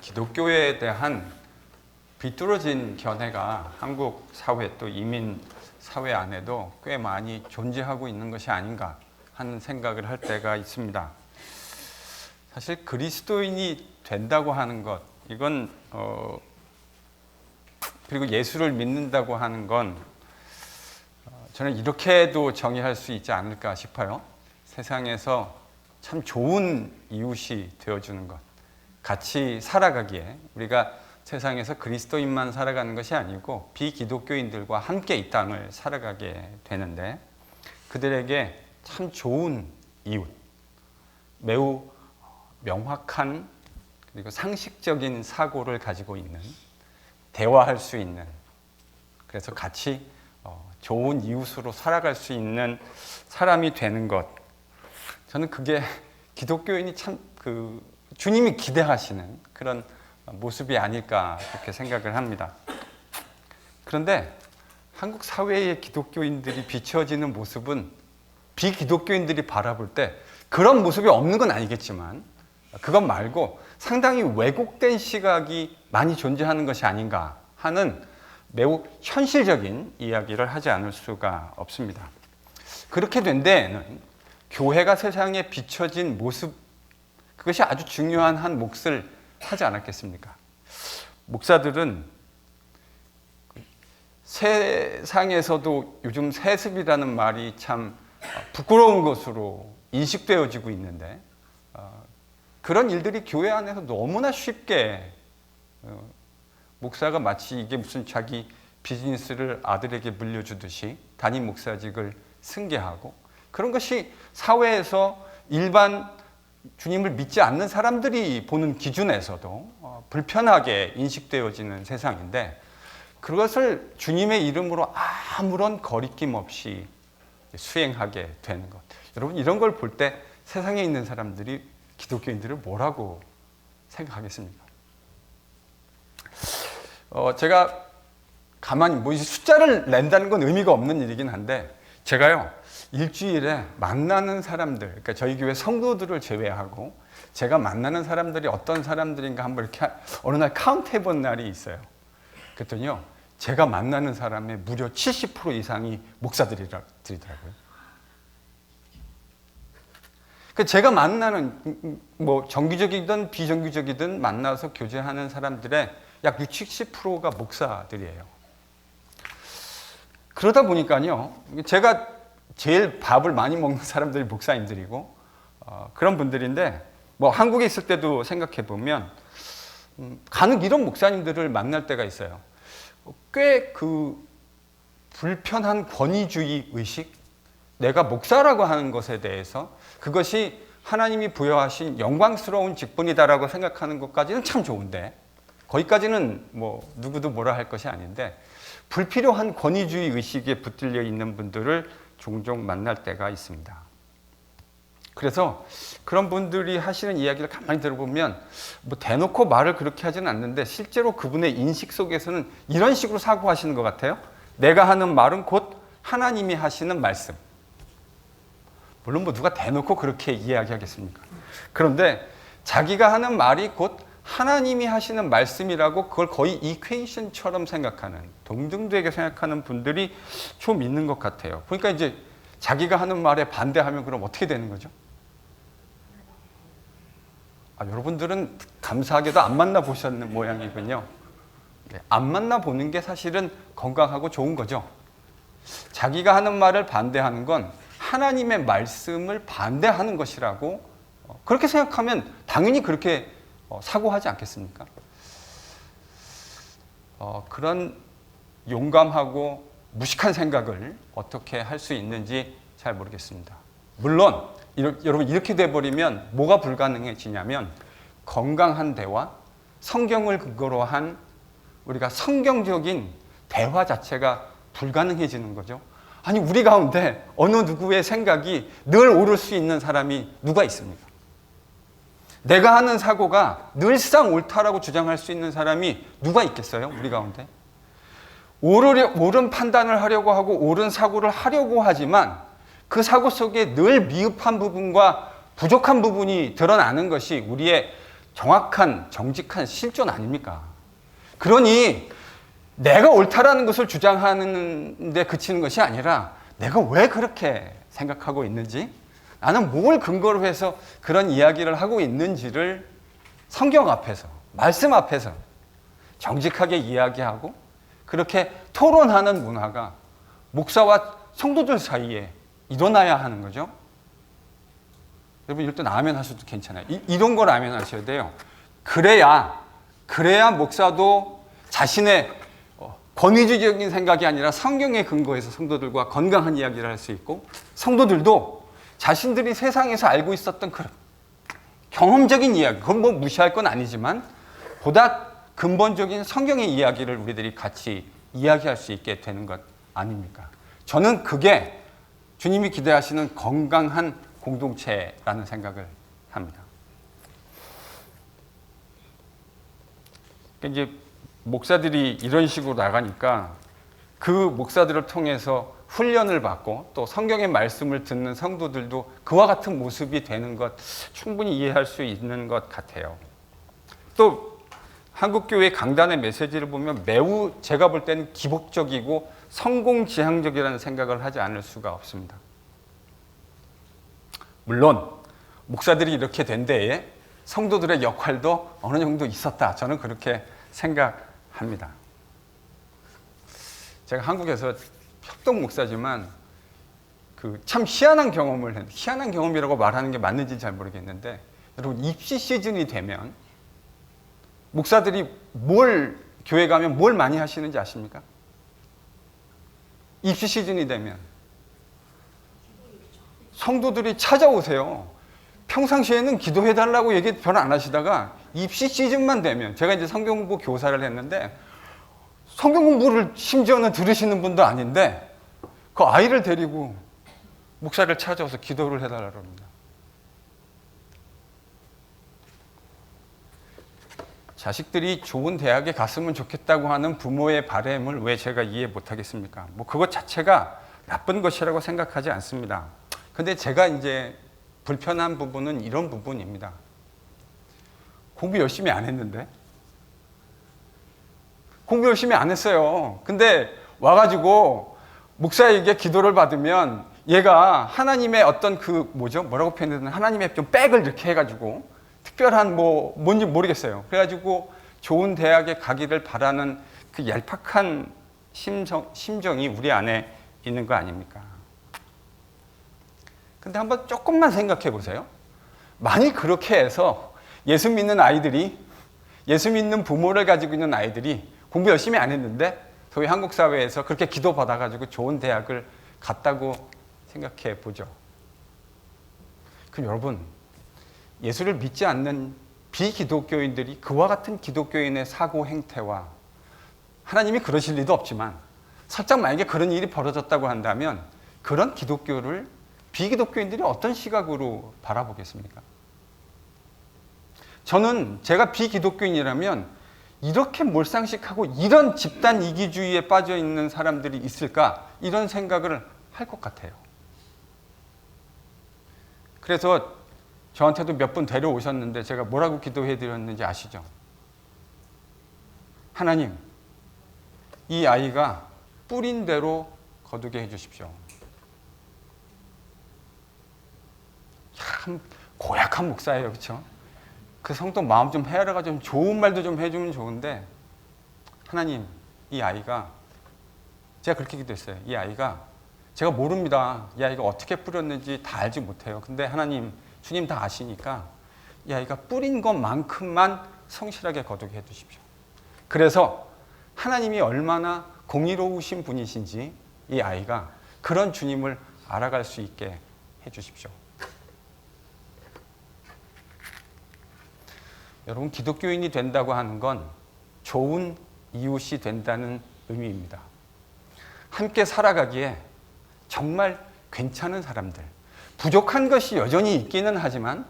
기독교에 대한 비뚤어진 견해가 한국 사회 또 이민 사회 안에도 꽤 많이 존재하고 있는 것이 아닌가 하는 생각을 할 때가 있습니다. 사실 그리스도인이 된다고 하는 것, 이건 그리고 예수를 믿는다고 하는 건 저는 이렇게도 정의할 수 있지 않을까 싶어요. 세상에서 참 좋은 이웃이 되어주는 것, 같이 살아가기에 우리가 세상에서 그리스도인만 살아가는 것이 아니고 비기독교인들과 함께 이 땅을 살아가게 되는데, 그들에게 참 좋은 이웃, 매우 명확한 그리고 상식적인 사고를 가지고 있는, 대화할 수 있는, 그래서 같이 좋은 이웃으로 살아갈 수 있는 사람이 되는 것, 저는 그게 기독교인이 참 주님이 기대하시는 그런 모습이 아닐까 그렇게 생각을 합니다. 그런데 한국 사회의 기독교인들이 비춰지는 모습은 비기독교인들이 바라볼 때 그런 모습이 없는 건 아니겠지만, 그것 말고 상당히 왜곡된 시각이 많이 존재하는 것이 아닌가 하는 매우 현실적인 이야기를 하지 않을 수가 없습니다. 그렇게 된 데에는 교회가 세상에 비춰진 모습, 그것이 아주 중요한 한 몫을 하지 않았겠습니까? 목사들은 세상에서도 요즘 세습이라는 말이 참 부끄러운 것으로 인식되어지고 있는데, 그런 일들이 교회 안에서 너무나 쉽게 목사가 마치 이게 무슨 자기 비즈니스를 아들에게 물려주듯이 담임 목사직을 승계하고, 그런 것이 사회에서 일반 주님을 믿지 않는 사람들이 보는 기준에서도 불편하게 인식되어지는 세상인데, 그것을 주님의 이름으로 아무런 거리낌 없이 수행하게 되는 것. 여러분, 이런 걸 볼 때 세상에 있는 사람들이 기독교인들을 뭐라고 생각하겠습니까? 제가 가만히 이 숫자를 낸다는 건 의미가 없는 일이긴 한데, 제가요 일주일에 만나는 사람들, 그러니까 저희 교회 성도들을 제외하고 제가 만나는 사람들이 어떤 사람들인가 한번 이렇게 어느 날 카운트 해본 날이 있어요. 그랬더니요, 제가 만나는 사람의 무려 70% 이상이 목사들이더라고요. 제가 만나는 정기적이든 비정기적이든 만나서 교제하는 사람들의 약 60, 70%가 목사들이에요. 그러다 보니까요, 제가 제일 밥을 많이 먹는 사람들이 목사님들이고 그런 분들인데, 한국에 있을 때도 생각해 보면 간혹 이런 목사님들을 만날 때가 있어요. 꽤 불편한 권위주의 의식, 내가 목사라고 하는 것에 대해서 그것이 하나님이 부여하신 영광스러운 직분이다라고 생각하는 것까지는 참 좋은데, 거기까지는 누구도 뭐라 할 것이 아닌데, 불필요한 권위주의 의식에 붙들려 있는 분들을 종종 만날 때가 있습니다. 그래서 그런 분들이 하시는 이야기를 가만히 들어보면 대놓고 말을 그렇게 하지는 않는데, 실제로 그분의 인식 속에서는 이런 식으로 사고하시는 것 같아요. 내가 하는 말은 곧 하나님이 하시는 말씀. 물론 누가 대놓고 그렇게 이야기하겠습니까? 그런데 자기가 하는 말이 곧 하나님이 하시는 말씀이라고 그걸 거의 이퀘이션처럼 생각하는, 동등되게 생각하는 분들이 좀 있는 것 같아요. 그러니까 이제 자기가 하는 말에 반대하면 그럼 어떻게 되는 거죠? 여러분들은 감사하게도 안 만나보셨는 모양이군요. 안 만나보는 게 사실은 건강하고 좋은 거죠. 자기가 하는 말을 반대하는 건 하나님의 말씀을 반대하는 것이라고 그렇게 생각하면 당연히 그렇게 사고하지 않겠습니까? 그런 용감하고 무식한 생각을 어떻게 할 수 있는지 잘 모르겠습니다. 물론 여러분, 이렇게 돼버리면 뭐가 불가능해지냐면 건강한 대화, 성경을 근거로 한 우리가 성경적인 대화 자체가 불가능해지는 거죠. 아니, 우리 가운데 어느 누구의 생각이 늘 옳을 수 있는 사람이 누가 있습니까? 내가 하는 사고가 늘상 옳다라고 주장할 수 있는 사람이 누가 있겠어요? 우리 가운데. 옳은 판단을 하려고 하고 옳은 사고를 하려고 하지만 그 사고 속에 늘 미흡한 부분과 부족한 부분이 드러나는 것이 우리의 정확한 정직한 실존 아닙니까? 그러니 내가 옳다라는 것을 주장하는 데 그치는 것이 아니라 내가 왜 그렇게 생각하고 있는지, 나는 뭘 근거로 해서 그런 이야기를 하고 있는지를 성경 앞에서, 말씀 앞에서 정직하게 이야기하고 그렇게 토론하는 문화가 목사와 성도들 사이에 일어나야 하는 거죠. 여러분 이럴 땐 아멘 하셔도 괜찮아요. 이런 걸 아멘 하셔야 돼요. 그래야 목사도 자신의 권위주의적인 생각이 아니라 성경의 근거에서 성도들과 건강한 이야기를 할 수 있고, 성도들도 자신들이 세상에서 알고 있었던 그런 경험적인 이야기, 그건 뭐 무시할 건 아니지만 보다 근본적인 성경의 이야기를 우리들이 같이 이야기할 수 있게 되는 것 아닙니까? 저는 그게 주님이 기대하시는 건강한 공동체라는 생각을 합니다. 그러니까 이제 목사들이 이런 식으로 나가니까 그 목사들을 통해서 훈련을 받고 또 성경의 말씀을 듣는 성도들도 그와 같은 모습이 되는 것 충분히 이해할 수 있는 것 같아요. 또 한국교회 강단의 메시지를 보면 매우 제가 볼 때는 기복적이고 성공지향적이라는 생각을 하지 않을 수가 없습니다. 물론 목사들이 이렇게 된 데에 성도들의 역할도 어느 정도 있었다, 저는 그렇게 생각합니다. 제가 한국에서 협동 목사지만 참 희한한 경험을 했는데, 희한한 경험이라고 말하는 게 맞는지 잘 모르겠는데, 여러분 입시 시즌이 되면 목사들이 교회 가면 뭘 많이 하시는지 아십니까? 입시 시즌이 되면 성도들이 찾아오세요. 평상시에는 기도해달라고 얘기 별로 안 하시다가 입시 시즌만 되면, 제가 이제 성경공부 교사를 했는데 성경공부를 심지어는 들으시는 분도 아닌데 그 아이를 데리고 목사를 찾아와서 기도를 해달라고 합니다. 자식들이 좋은 대학에 갔으면 좋겠다고 하는 부모의 바람을 왜 제가 이해 못하겠습니까? 뭐 그것 자체가 나쁜 것이라고 생각하지 않습니다. 근데 제가 이제 불편한 부분은 이런 부분입니다. 공부 열심히 안 했는데? 공부 열심히 안 했어요. 근데 와가지고 목사에게 기도를 받으면 얘가 하나님의 어떤 뭐라고 표현했나, 하나님의 좀 백을 이렇게 해가지고 특별한 뭔지 모르겠어요. 그래가지고 좋은 대학에 가기를 바라는 그 얄팍한 심정이 우리 안에 있는 거 아닙니까? 근데 한번 조금만 생각해 보세요. 만일 그렇게 해서 예수 믿는 부모를 가지고 있는 아이들이 공부 열심히 안 했는데 소위 한국 사회에서 그렇게 기도받아가지고 좋은 대학을 갔다고 생각해 보죠. 그럼 여러분, 예수를 믿지 않는 비기독교인들이 그와 같은 기독교인의 사고 행태와, 하나님이 그러실 리도 없지만 살짝 만약에 그런 일이 벌어졌다고 한다면 그런 기독교를 비기독교인들이 어떤 시각으로 바라보겠습니까? 저는 제가 비기독교인이라면 이렇게 몰상식하고 이런 집단 이기주의에 빠져 있는 사람들이 있을까, 이런 생각을 할 것 같아요. 그래서 저한테도 몇 분 데려오셨는데 제가 뭐라고 기도해 드렸는지 아시죠? 하나님, 이 아이가 뿌린 대로 거두게 해 주십시오. 참 고약한 목사예요, 그렇죠? 그 성도 마음 좀 헤아려가 좀 좋은 말도 좀 해주면 좋은데, 하나님, 이 아이가, 제가 그렇게 기도했어요. 이 아이가, 제가 모릅니다. 이 아이가 어떻게 뿌렸는지 다 알지 못해요. 근데 하나님, 주님 다 아시니까 이 아이가 뿌린 것만큼만 성실하게 거두게 해주십시오. 그래서 하나님이 얼마나 공의로우신 분이신지 이 아이가 그런 주님을 알아갈 수 있게 해주십시오. 여러분, 기독교인이 된다고 하는 건 좋은 이웃이 된다는 의미입니다. 함께 살아가기에 정말 괜찮은 사람들, 부족한 것이 여전히 있기는 하지만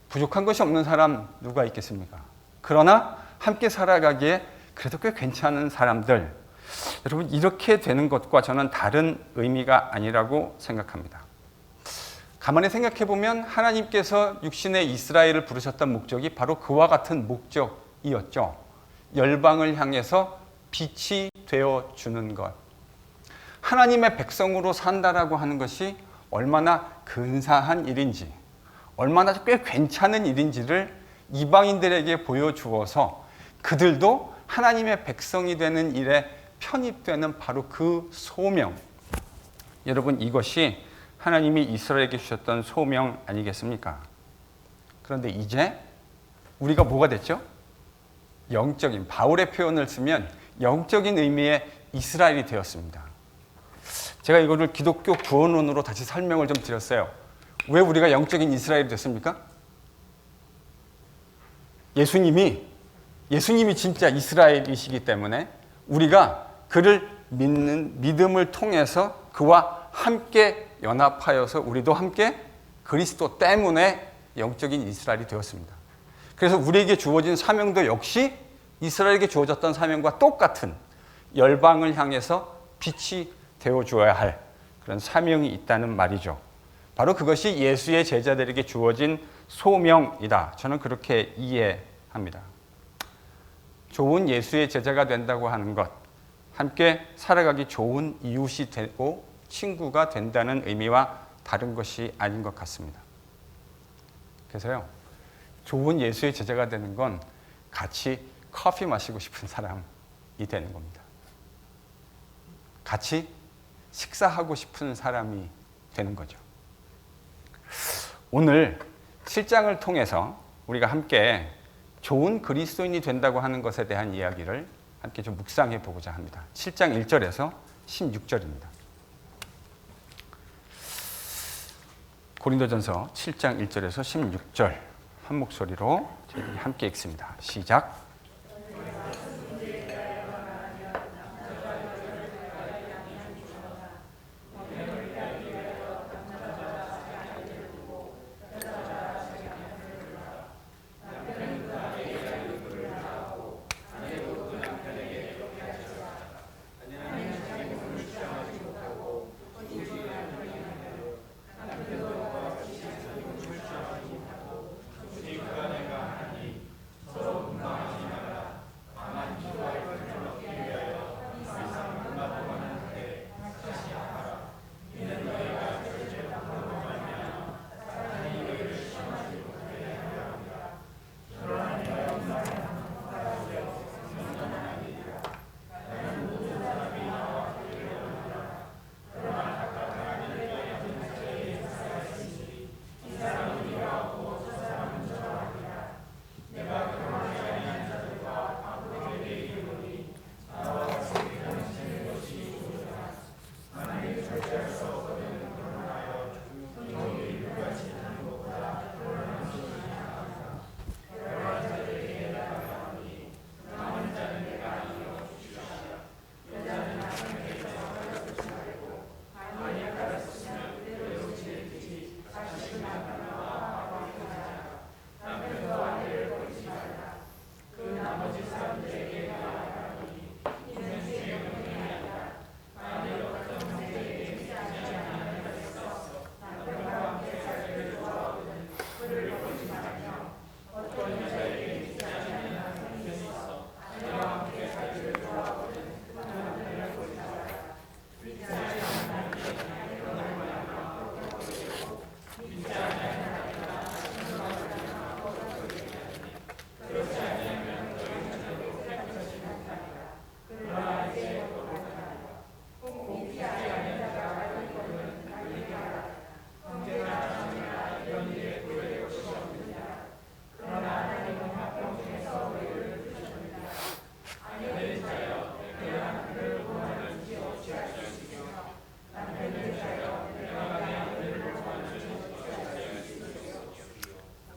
부족한 것이 없는 사람 누가 있겠습니까? 그러나 함께 살아가기에 그래도 꽤 괜찮은 사람들, 여러분, 이렇게 되는 것과 저는 다른 의미가 아니라고 생각합니다. 가만히 생각해 보면 하나님께서 육신의 이스라엘을 부르셨던 목적이 바로 그와 같은 목적이었죠. 열방을 향해서 빛이 되어 주는 것. 하나님의 백성으로 산다라고 하는 것이 얼마나 근사한 일인지, 얼마나 꽤 괜찮은 일인지를 이방인들에게 보여주어서 그들도 하나님의 백성이 되는 일에 편입되는 바로 그 소명. 여러분, 이것이 하나님이 이스라엘에게 주셨던 소명 아니겠습니까? 그런데 이제 우리가 뭐가 됐죠? 영적인, 바울의 표현을 쓰면 영적인 의미의 이스라엘이 되었습니다. 제가 이거를 기독교 구원론으로 다시 설명을 좀 드렸어요. 왜 우리가 영적인 이스라엘이 됐습니까? 예수님이 진짜 이스라엘이시기 때문에 우리가 그를 믿는 믿음을 통해서 그와 함께 연합하여서 우리도 함께 그리스도 때문에 영적인 이스라엘이 되었습니다. 그래서 우리에게 주어진 사명도 역시 이스라엘에게 주어졌던 사명과 똑같은 열방을 향해서 빛이 되어주어야 할 그런 사명이 있다는 말이죠. 바로 그것이 예수의 제자들에게 주어진 소명이다. 저는 그렇게 이해합니다. 좋은 예수의 제자가 된다고 하는 것, 함께 살아가기 좋은 이웃이 되고 친구가 된다는 의미와 다른 것이 아닌 것 같습니다. 그래서요, 좋은 예수의 제자가 되는 건 같이 커피 마시고 싶은 사람이 되는 겁니다. 같이 식사하고 싶은 사람이 되는 거죠. 오늘 7장을 통해서 우리가 함께 좋은 그리스도인이 된다고 하는 것에 대한 이야기를 함께 좀 묵상해 보고자 합니다. 7장 1절에서 16절입니다. 고린도전서 7장 1절에서 16절 한 목소리로 저희 함께 읽습니다. 시작.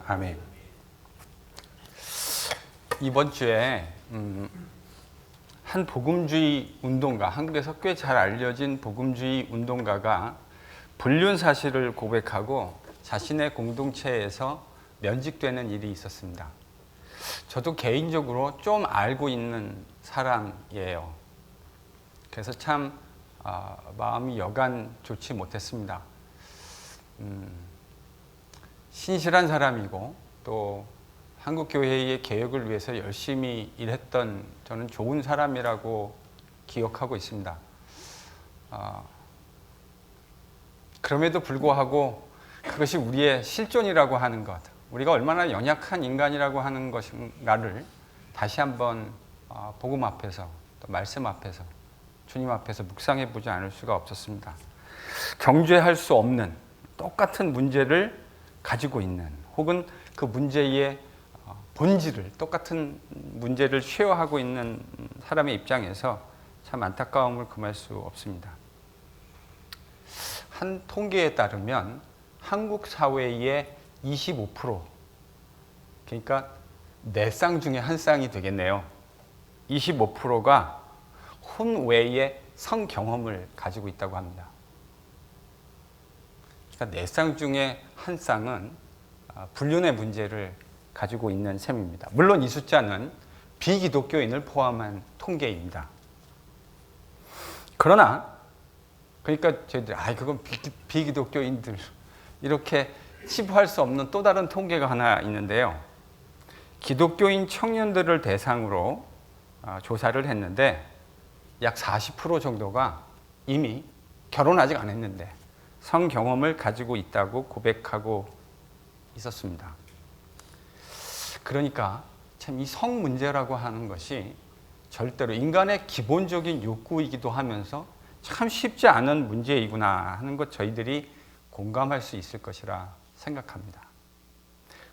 아멘. 이번 주에 한 복음주의 운동가, 한국에서 꽤 잘 알려진 복음주의 운동가가 불륜 사실을 고백하고 자신의 공동체에서 면직되는 일이 있었습니다. 저도 개인적으로 좀 알고 있는 사람이에요. 그래서 참 마음이 여간 좋지 못했습니다. 신실한 사람이고 또 한국교회의 개혁을 위해서 열심히 일했던 저는 좋은 사람이라고 기억하고 있습니다. 그럼에도 불구하고 그것이 우리의 실존이라고 하는 것, 우리가 얼마나 연약한 인간이라고 하는 것인가를 다시 한번 복음 앞에서 또 말씀 앞에서 주님 앞에서 묵상해 보지 않을 수가 없었습니다. 정죄할 수 없는 똑같은 문제를 가지고 있는, 혹은 그 문제의 본질을, 똑같은 문제를 쉐어하고 있는 사람의 입장에서 참 안타까움을 금할 수 없습니다. 한 통계에 따르면 한국 사회의 25%, 그러니까 4쌍 중에 한 쌍이 되겠네요. 25%가 혼외의 성 경험을 가지고 있다고 합니다. 그러니까 4쌍 중에 한 쌍은 불륜의 문제를 가지고 있는 셈입니다. 물론 이 숫자는 비기독교인을 포함한 통계입니다. 그러나 그러니까 저희들이 그건 비기독교인들 이렇게 치부할 수 없는 또 다른 통계가 하나 있는데요. 기독교인 청년들을 대상으로 조사를 했는데 약 40% 정도가 이미 결혼 아직 안 했는데 성 경험을 가지고 있다고 고백하고 있었습니다. 그러니까 참 이 성 문제라고 하는 것이 절대로 인간의 기본적인 욕구이기도 하면서 참 쉽지 않은 문제이구나 하는 것 저희들이 공감할 수 있을 것이라 생각합니다.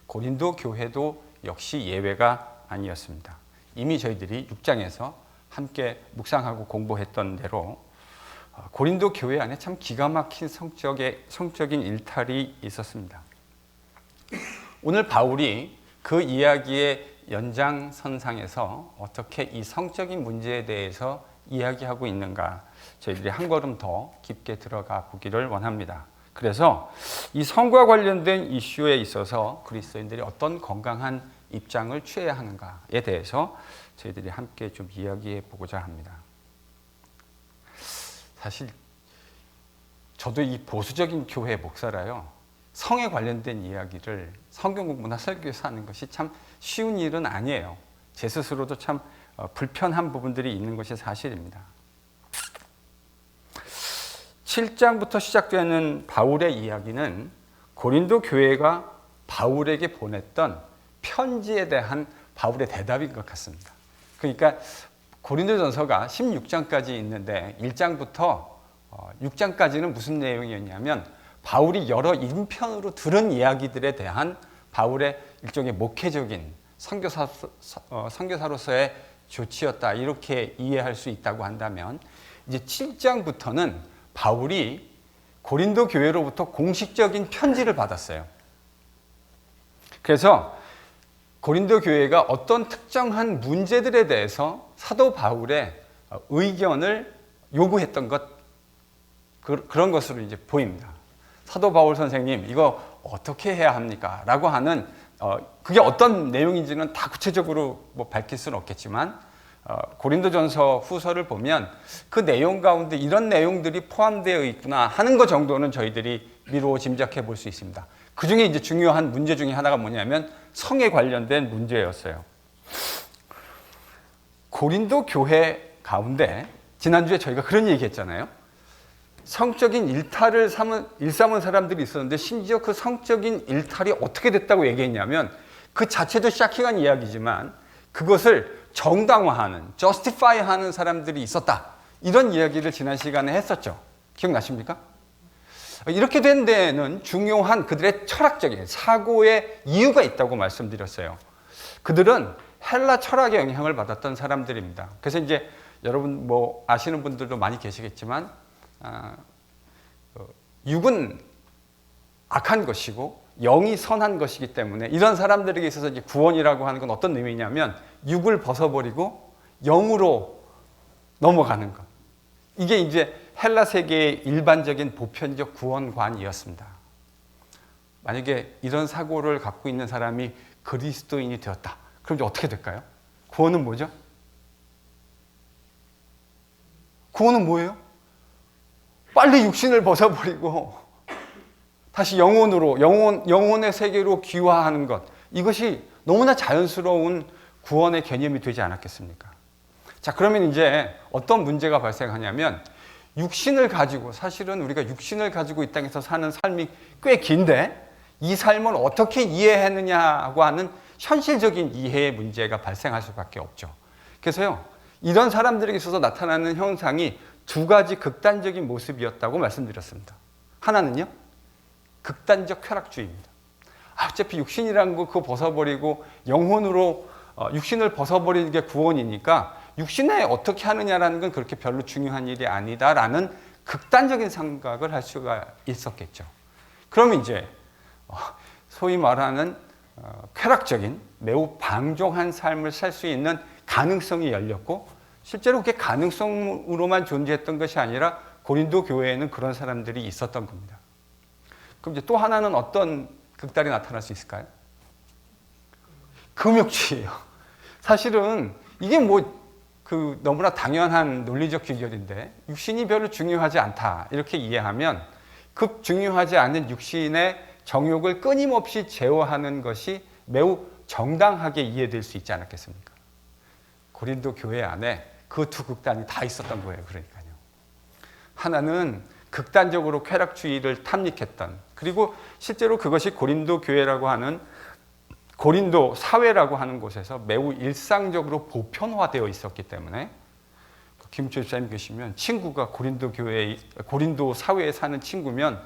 고린도 교회도 역시 예외가 아니었습니다. 이미 저희들이 6장에서 함께 묵상하고 공부했던 대로 고린도 교회 안에 참 기가 막힌 성적인 일탈이 있었습니다. 오늘 바울이 그 이야기의 연장선상에서 어떻게 이 성적인 문제에 대해서 이야기하고 있는가 저희들이 한 걸음 더 깊게 들어가 보기를 원합니다. 그래서 이 성과 관련된 이슈에 있어서 그리스도인들이 어떤 건강한 입장을 취해야 하는가에 대해서 저희들이 함께 좀 이야기해 보고자 합니다. 사실 저도 이 보수적인 교회 목사라요, 성에 관련된 이야기를 성경 공부나 설교에서 하는 것이 참 쉬운 일은 아니에요. 제 스스로도 참 불편한 부분들이 있는 것이 사실입니다. 7장부터 시작되는 바울의 이야기는 고린도 교회가 바울에게 보냈던 편지에 대한 바울의 대답인 것 같습니다. 그러니까 고린도전서가 16장까지 있는데 1장부터 6장까지는 무슨 내용이었냐면 바울이 여러 인편으로 들은 이야기들에 대한 바울의 일종의 목회적인 선교사로서의 조치였다, 이렇게 이해할 수 있다고 한다면, 이제 7장부터는 바울이 고린도 교회로부터 공식적인 편지를 받았어요. 그래서 고린도 교회가 어떤 특정한 문제들에 대해서 사도 바울의 의견을 요구했던 것, 그런 것으로 이제 보입니다. 사도 바울 선생님, 이거 어떻게 해야 합니까? 라고 하는, 그게 어떤 내용인지는 다 구체적으로 밝힐 수는 없겠지만, 고린도전서 후서를 보면 그 내용 가운데 이런 내용들이 포함되어 있구나 하는 것 정도는 저희들이 미루어 짐작해 볼 수 있습니다. 그 중에 이제 중요한 문제 중에 하나가 뭐냐면 성에 관련된 문제였어요. 고린도 교회 가운데 지난주에 저희가 그런 얘기 했잖아요. 성적인 일탈을 일삼은 사람들이 있었는데, 심지어 그 성적인 일탈이 어떻게 됐다고 얘기했냐면, 그 자체도 샤킹한 이야기지만 그것을 정당화하는, justify하는 사람들이 있었다, 이런 이야기를 지난 시간에 했었죠. 기억나십니까? 이렇게 된 데에는 중요한 그들의 철학적인 사고의 이유가 있다고 말씀드렸어요. 그들은 헬라 철학의 영향을 받았던 사람들입니다. 그래서 이제 여러분 아시는 분들도 많이 계시겠지만, 육은 악한 것이고 영이 선한 것이기 때문에 이런 사람들에게 있어서 이제 구원이라고 하는 건 어떤 의미냐면 육을 벗어버리고 영으로 넘어가는 것. 이게 이제 헬라 세계의 일반적인 보편적 구원관이었습니다. 만약에 이런 사고를 갖고 있는 사람이 그리스도인이 되었다, 그럼 이제 어떻게 될까요? 구원은 뭐죠? 구원은 뭐예요? 빨리 육신을 벗어버리고 다시 영혼의 세계로 귀화하는 것. 이것이 너무나 자연스러운 구원의 개념이 되지 않았겠습니까? 자, 그러면 이제 어떤 문제가 발생하냐면 육신을 가지고, 사실은 우리가 육신을 가지고 이 땅에서 사는 삶이 꽤 긴데 이 삶을 어떻게 이해했느냐고 하는 현실적인 이해의 문제가 발생할 수밖에 없죠. 그래서요, 이런 사람들에게 있어서 나타나는 현상이 두 가지 극단적인 모습이었다고 말씀드렸습니다. 하나는요, 극단적 쾌락주의입니다. 어차피 육신이라는 거 그거 벗어버리고 영혼으로 육신을 벗어버리는 게 구원이니까 육신에 어떻게 하느냐라는 건 그렇게 별로 중요한 일이 아니다라는 극단적인 생각을 할 수가 있었겠죠. 그러면 이제 소위 말하는 쾌락적인 매우 방종한 삶을 살 수 있는 가능성이 열렸고, 실제로 그게 가능성으로만 존재했던 것이 아니라 고린도 교회에는 그런 사람들이 있었던 겁니다. 그럼 이제 또 하나는 어떤 극단이 나타날 수 있을까요? 금욕주의예요. 사실은 이게 너무나 당연한 논리적 귀결인데 육신이 별로 중요하지 않다 이렇게 이해하면 급 중요하지 않은 육신의 정욕을 끊임없이 제어하는 것이 매우 정당하게 이해될 수 있지 않았겠습니까? 고린도 교회 안에 그 두 극단이 다 있었던 거예요. 그러니까요. 하나는 극단적으로 쾌락주의를 탐닉했던, 그리고 실제로 그것이 고린도 교회라고 하는 고린도 사회라고 하는 곳에서 매우 일상적으로 보편화되어 있었기 때문에, 김철 집사님 계시면 친구가 고린도 사회에 사는 친구면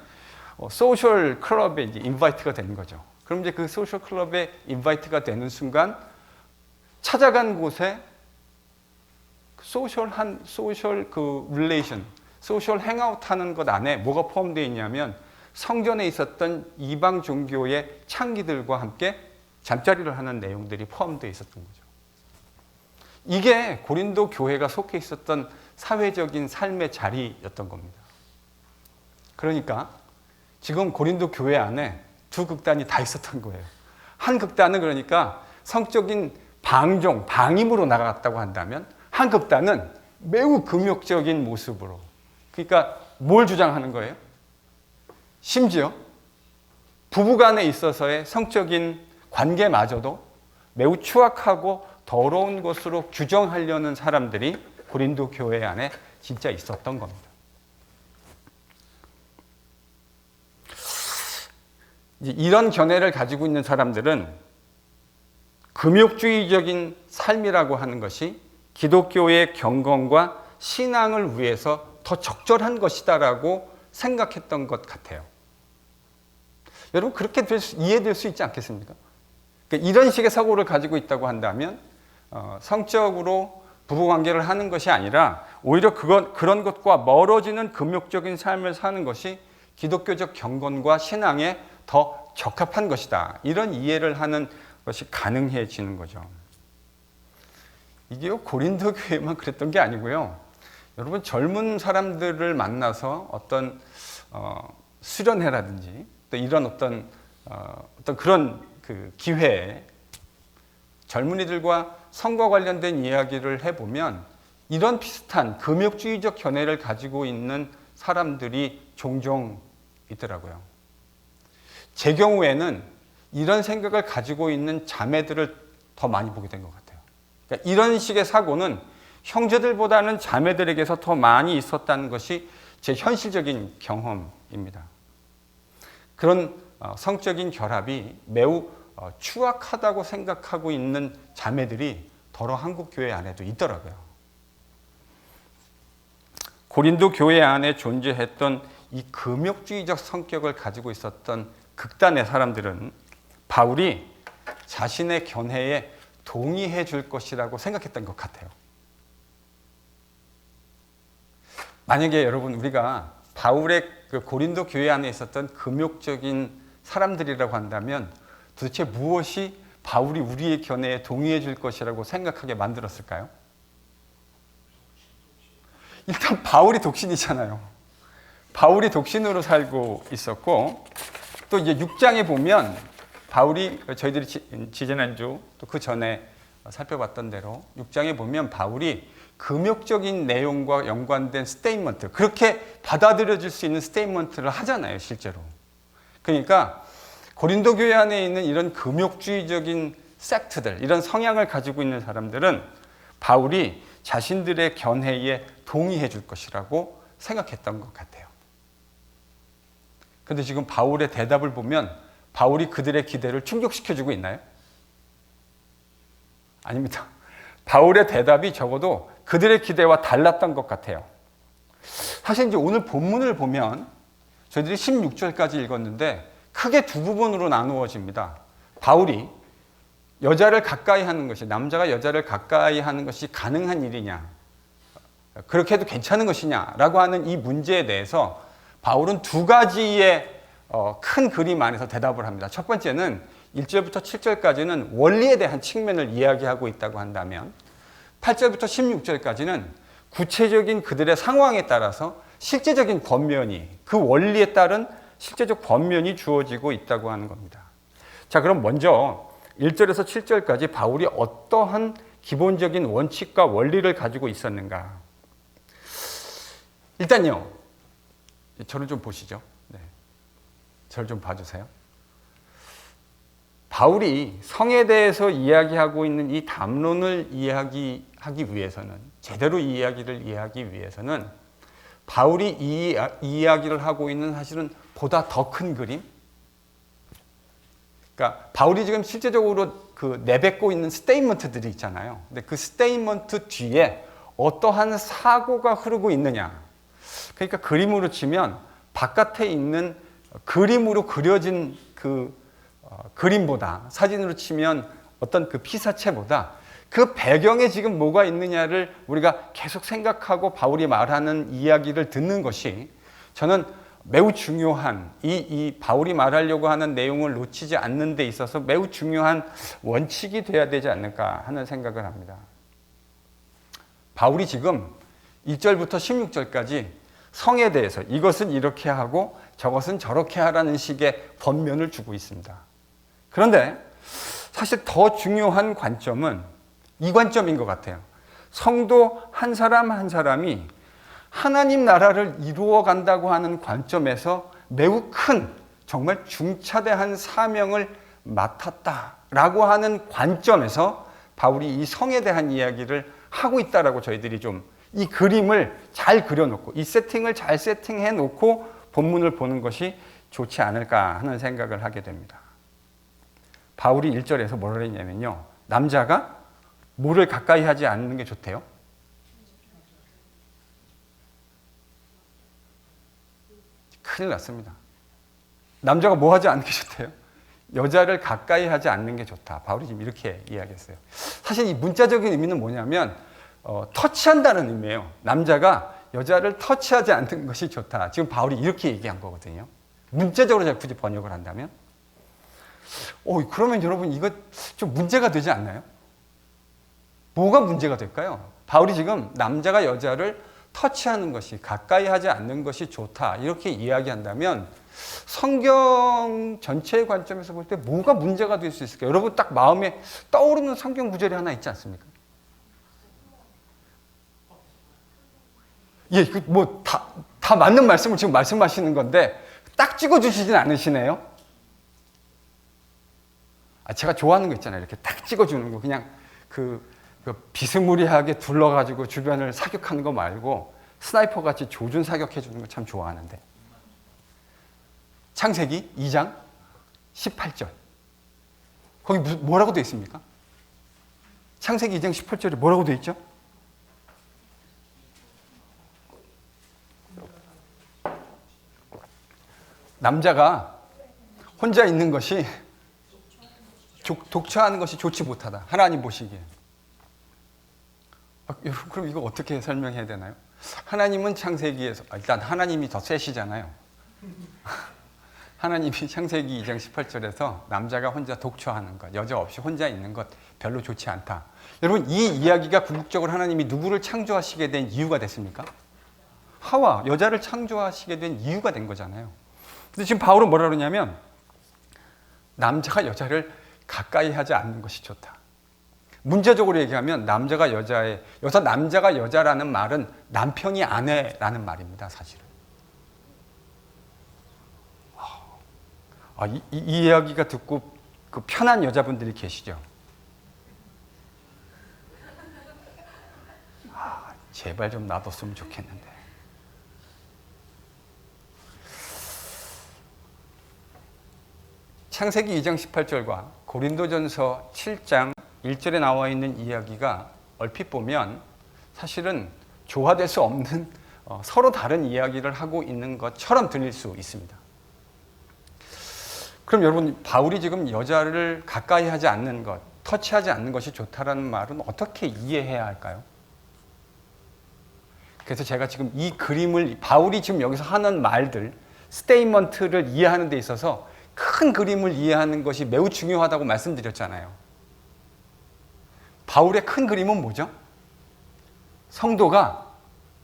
소셜 클럽에 이제 인바이트가 되는 거죠. 그럼 이제 그 소셜 클럽에 인바이트가 되는 순간 찾아간 곳에 소셜 릴레이션, 소셜 행아웃 하는 것 안에 뭐가 포함되어 있냐면 성전에 있었던 이방 종교의 창기들과 함께 잠자리를 하는 내용들이 포함되어 있었던 거죠. 이게 고린도 교회가 속해 있었던 사회적인 삶의 자리였던 겁니다. 그러니까 지금 고린도 교회 안에 두 극단이 다 있었던 거예요. 한 극단은 그러니까 성적인 방임으로 나갔다고 한다면, 한 극단은 매우 금욕적인 모습으로. 그러니까 뭘 주장하는 거예요? 심지어 부부간에 있어서의 성적인 관계마저도 매우 추악하고 더러운 것으로 규정하려는 사람들이 고린도 교회 안에 진짜 있었던 겁니다. 이런 견해를 가지고 있는 사람들은 금욕주의적인 삶이라고 하는 것이 기독교의 경건과 신앙을 위해서 더 적절한 것이다라고 생각했던 것 같아요. 여러분, 그렇게 이해될 수 있지 않겠습니까? 그러니까 이런 식의 사고를 가지고 있다고 한다면 성적으로 부부관계를 하는 것이 아니라 오히려 그런 것과 멀어지는 금욕적인 삶을 사는 것이 기독교적 경건과 신앙에 더 적합한 것이다. 이런 이해를 하는 것이 가능해지는 거죠. 이게 고린도 교회만 그랬던 게 아니고요. 여러분, 젊은 사람들을 만나서 어떤 수련회라든지 또 이런 어떤 그런 그 기회에 젊은이들과 성과 관련된 이야기를 해보면 이런 비슷한 금욕주의적 견해를 가지고 있는 사람들이 종종 있더라고요. 제 경우에는 이런 생각을 가지고 있는 자매들을 더 많이 보게 된 것 같아요. 그러니까 이런 식의 사고는 형제들보다는 자매들에게서 더 많이 있었다는 것이 제 현실적인 경험입니다. 그런 성적인 결합이 매우 추악하다고 생각하고 있는 자매들이 더러 한국 교회 안에도 있더라고요. 고린도 교회 안에 존재했던 이 금욕주의적 성격을 가지고 있었던 극단의 사람들은 바울이 자신의 견해에 동의해 줄 것이라고 생각했던 것 같아요. 만약에 여러분, 우리가 바울의 그 고린도 교회 안에 있었던 금욕적인 사람들이라고 한다면 도대체 무엇이 바울이 우리의 견해에 동의해 줄 것이라고 생각하게 만들었을까요? 일단 바울이 독신이잖아요. 바울이 독신으로 살고 있었고, 또 이제 6장에 보면 바울이, 저희들이 지지난주 또 그 전에 살펴봤던 대로 6장에 보면 바울이 금욕적인 내용과 연관된 스테이트먼트, 그렇게 받아들여질 수 있는 스테이트먼트를 하잖아요, 실제로. 그러니까 고린도 교회 안에 있는 이런 금욕주의적인 섹트들, 이런 성향을 가지고 있는 사람들은 바울이 자신들의 견해에 동의해 줄 것이라고 생각했던 것 같아요. 그런데 지금 바울의 대답을 보면 바울이 그들의 기대를 충족시켜주고 있나요? 아닙니다. 바울의 대답이 적어도 그들의 기대와 달랐던 것 같아요. 사실 이제 오늘 본문을 보면 저희들이 16절까지 읽었는데 크게 두 부분으로 나누어집니다. 바울이 여자를 가까이 하는 것이, 남자가 여자를 가까이 하는 것이 가능한 일이냐, 그렇게 해도 괜찮은 것이냐라고 하는 이 문제에 대해서 바울은 두 가지의 큰 그림 안에서 대답을 합니다. 첫 번째는 1절부터 7절까지는 원리에 대한 측면을 이야기하고 있다고 한다면 8절부터 16절까지는 구체적인 그들의 상황에 따라서 실제적인 권면이, 그 원리에 따른 실제적 권면이 주어지고 있다고 하는 겁니다. 자, 그럼 먼저 1절에서 7절까지 바울이 어떠한 기본적인 원칙과 원리를 가지고 있었는가? 일단요, 저를 좀 보시죠. 네. 저를 좀 봐주세요. 바울이 성에 대해서 이야기하고 있는 이 담론을 이야기하기 위해서는, 제대로 이 이야기를 이해하기 위해서는 바울이 이 이야기를 하고 있는 사실은 보다 더 큰 그림? 그러니까 바울이 지금 실제적으로 그 내뱉고 있는 스테이트먼트들이 있잖아요. 근데 그 스테이트먼트 뒤에 어떠한 사고가 흐르고 있느냐. 그러니까 그림으로 치면 바깥에 있는 그림으로 그려진 그 그림보다, 사진으로 치면 어떤 그 피사체보다 그 배경에 지금 뭐가 있느냐를 우리가 계속 생각하고 바울이 말하는 이야기를 듣는 것이 저는 매우 중요한, 이 바울이 말하려고 하는 내용을 놓치지 않는 데 있어서 매우 중요한 원칙이 돼야 되지 않을까 하는 생각을 합니다. 바울이 지금 1절부터 16절까지 성에 대해서 이것은 이렇게 하고 저것은 저렇게 하라는 식의 권면을 주고 있습니다. 그런데 사실 더 중요한 관점은 이 관점인 것 같아요. 성도 한 사람 한 사람이 하나님 나라를 이루어 간다고 하는 관점에서 매우 큰, 정말 중차대한 사명을 맡았다라고 하는 관점에서 바울이 이 성에 대한 이야기를 하고 있다라고 저희들이 좀 이 그림을 잘 그려놓고 이 세팅을 잘 세팅해 놓고 본문을 보는 것이 좋지 않을까 하는 생각을 하게 됩니다. 바울이 1절에서 뭐라 했냐면요, 남자가 뭐를 가까이 하지 않는 게 좋대요? 큰일 났습니다. 남자가 뭐 하지 않는 게 좋대요? 여자를 가까이 하지 않는 게 좋다. 바울이 지금 이렇게 이야기했어요. 사실 이 문자적인 의미는 뭐냐면 터치한다는 의미예요. 남자가 여자를 터치하지 않는 것이 좋다. 지금 바울이 이렇게 얘기한 거거든요. 문자적으로 제가 굳이 번역을 한다면. 그러면 여러분 이거 좀 문제가 되지 않나요? 뭐가 문제가 될까요? 바울이 지금 남자가 여자를 터치하는 것이, 가까이 하지 않는 것이 좋다, 이렇게 이야기한다면 성경 전체의 관점에서 볼 때 뭐가 문제가 될 수 있을까요? 여러분 딱 마음에 떠오르는 성경 구절이 하나 있지 않습니까? 예, 뭐 다 맞는 말씀을 지금 말씀하시는 건데 딱 찍어주시진 않으시네요. 제가 좋아하는 거 있잖아요. 이렇게 딱 찍어주는 거. 그냥 그 비스무리하게 둘러가지고 주변을 사격하는 거 말고 스나이퍼 같이 조준 사격해주는 거 참 좋아하는데. 창세기 2장 18절. 거기 뭐라고 되어 있습니까? 창세기 2장 18절에 뭐라고 되어 있죠? 남자가 혼자 있는 것이, 독처하는 것이 좋지 못하다. 하나님 보시기에. 여러분, 그럼 이거 어떻게 설명해야 되나요? 하나님은 창세기에서, 일단 하나님이 더 세시잖아요. 하나님이 창세기 2장 18절에서 남자가 혼자 독처하는 것, 여자 없이 혼자 있는 것 별로 좋지 않다. 여러분, 이 이야기가 궁극적으로 하나님이 누구를 창조하시게 된 이유가 됐습니까? 하와, 여자를 창조하시게 된 이유가 된 거잖아요. 근데 지금 바울은 뭐라 그러냐면 남자가 여자를 가까이 하지 않는 것이 좋다. 문제적으로 얘기하면 여기서 남자가 여자라는 말은 남편이 아내라는 말입니다, 사실은. 이 이야기가 듣고 그 편한 여자분들이 계시죠? 제발 좀 놔뒀으면 좋겠는데. 창세기 2장 18절과 고린도전서 7장 1절에 나와 있는 이야기가 얼핏 보면 사실은 조화될 수 없는 서로 다른 이야기를 하고 있는 것처럼 들릴 수 있습니다. 그럼 여러분, 바울이 지금 여자를 가까이 하지 않는 것, 터치하지 않는 것이 좋다라는 말은 어떻게 이해해야 할까요? 그래서 제가 지금 이 그림을, 바울이 지금 여기서 하는 말들, 스테이먼트를 이해하는 데 있어서 큰 그림을 이해하는 것이 매우 중요하다고 말씀드렸잖아요. 바울의 큰 그림은 뭐죠? 성도가,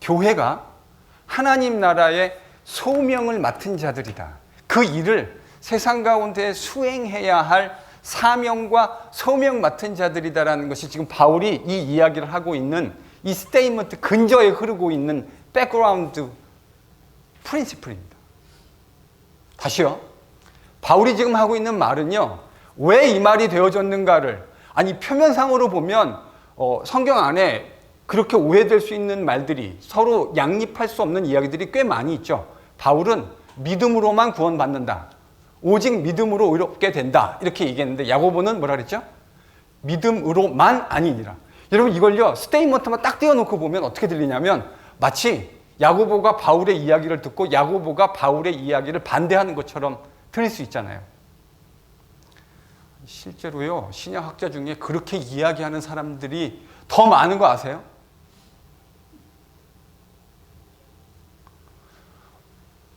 교회가 하나님 나라의 소명을 맡은 자들이다. 그 일을 세상 가운데 수행해야 할 사명과 소명 맡은 자들이다라는 것이 지금 바울이 이 이야기를 하고 있는 이 스테이먼트 근저에 흐르고 있는 백그라운드 프린시플입니다. 다시요. 바울이 지금 하고 있는 말은요, 왜 이 말이 되어졌는가를, 아니 표면상으로 보면 성경 안에 그렇게 오해될 수 있는 말들이, 서로 양립할 수 없는 이야기들이 꽤 많이 있죠. 바울은 믿음으로만 구원받는다, 오직 믿음으로 의롭게 된다, 이렇게 얘기했는데 야고보는 뭐라 그랬죠? 믿음으로만 아니니라. 여러분, 이걸요 스테이먼트만 딱 띄워놓고 보면 어떻게 들리냐면 마치 야고보가 바울의 이야기를 듣고 야고보가 바울의 이야기를 반대하는 것처럼 들릴 수 있잖아요. 실제로요, 신약학자 중에 그렇게 이야기하는 사람들이 더 많은 거 아세요?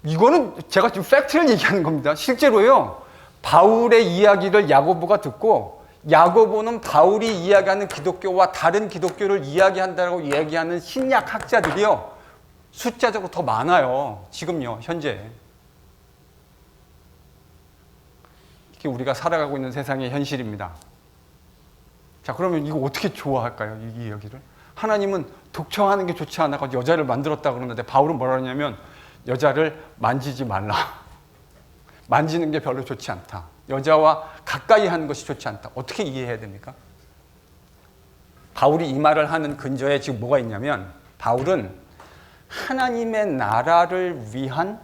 이거는 제가 지금 팩트를 얘기하는 겁니다. 실제로요, 바울의 이야기를 야고보가 듣고 야고보는 바울이 이야기하는 기독교와 다른 기독교를 이야기한다고 이야기하는 신약학자들이요, 숫자적으로 더 많아요. 지금요, 현재. 이게 우리가 살아가고 있는 세상의 현실입니다. 자, 그러면 이거 어떻게 좋아할까요? 이 이야기를. 하나님은 독청하는 게 좋지 않아서 여자를 만들었다 그러는데 바울은 뭐라 하냐면 여자를 만지지 말라. 만지는 게 별로 좋지 않다. 여자와 가까이 하는 것이 좋지 않다. 어떻게 이해해야 됩니까? 바울이 이 말을 하는 근저에 지금 뭐가 있냐면 바울은 하나님의 나라를 위한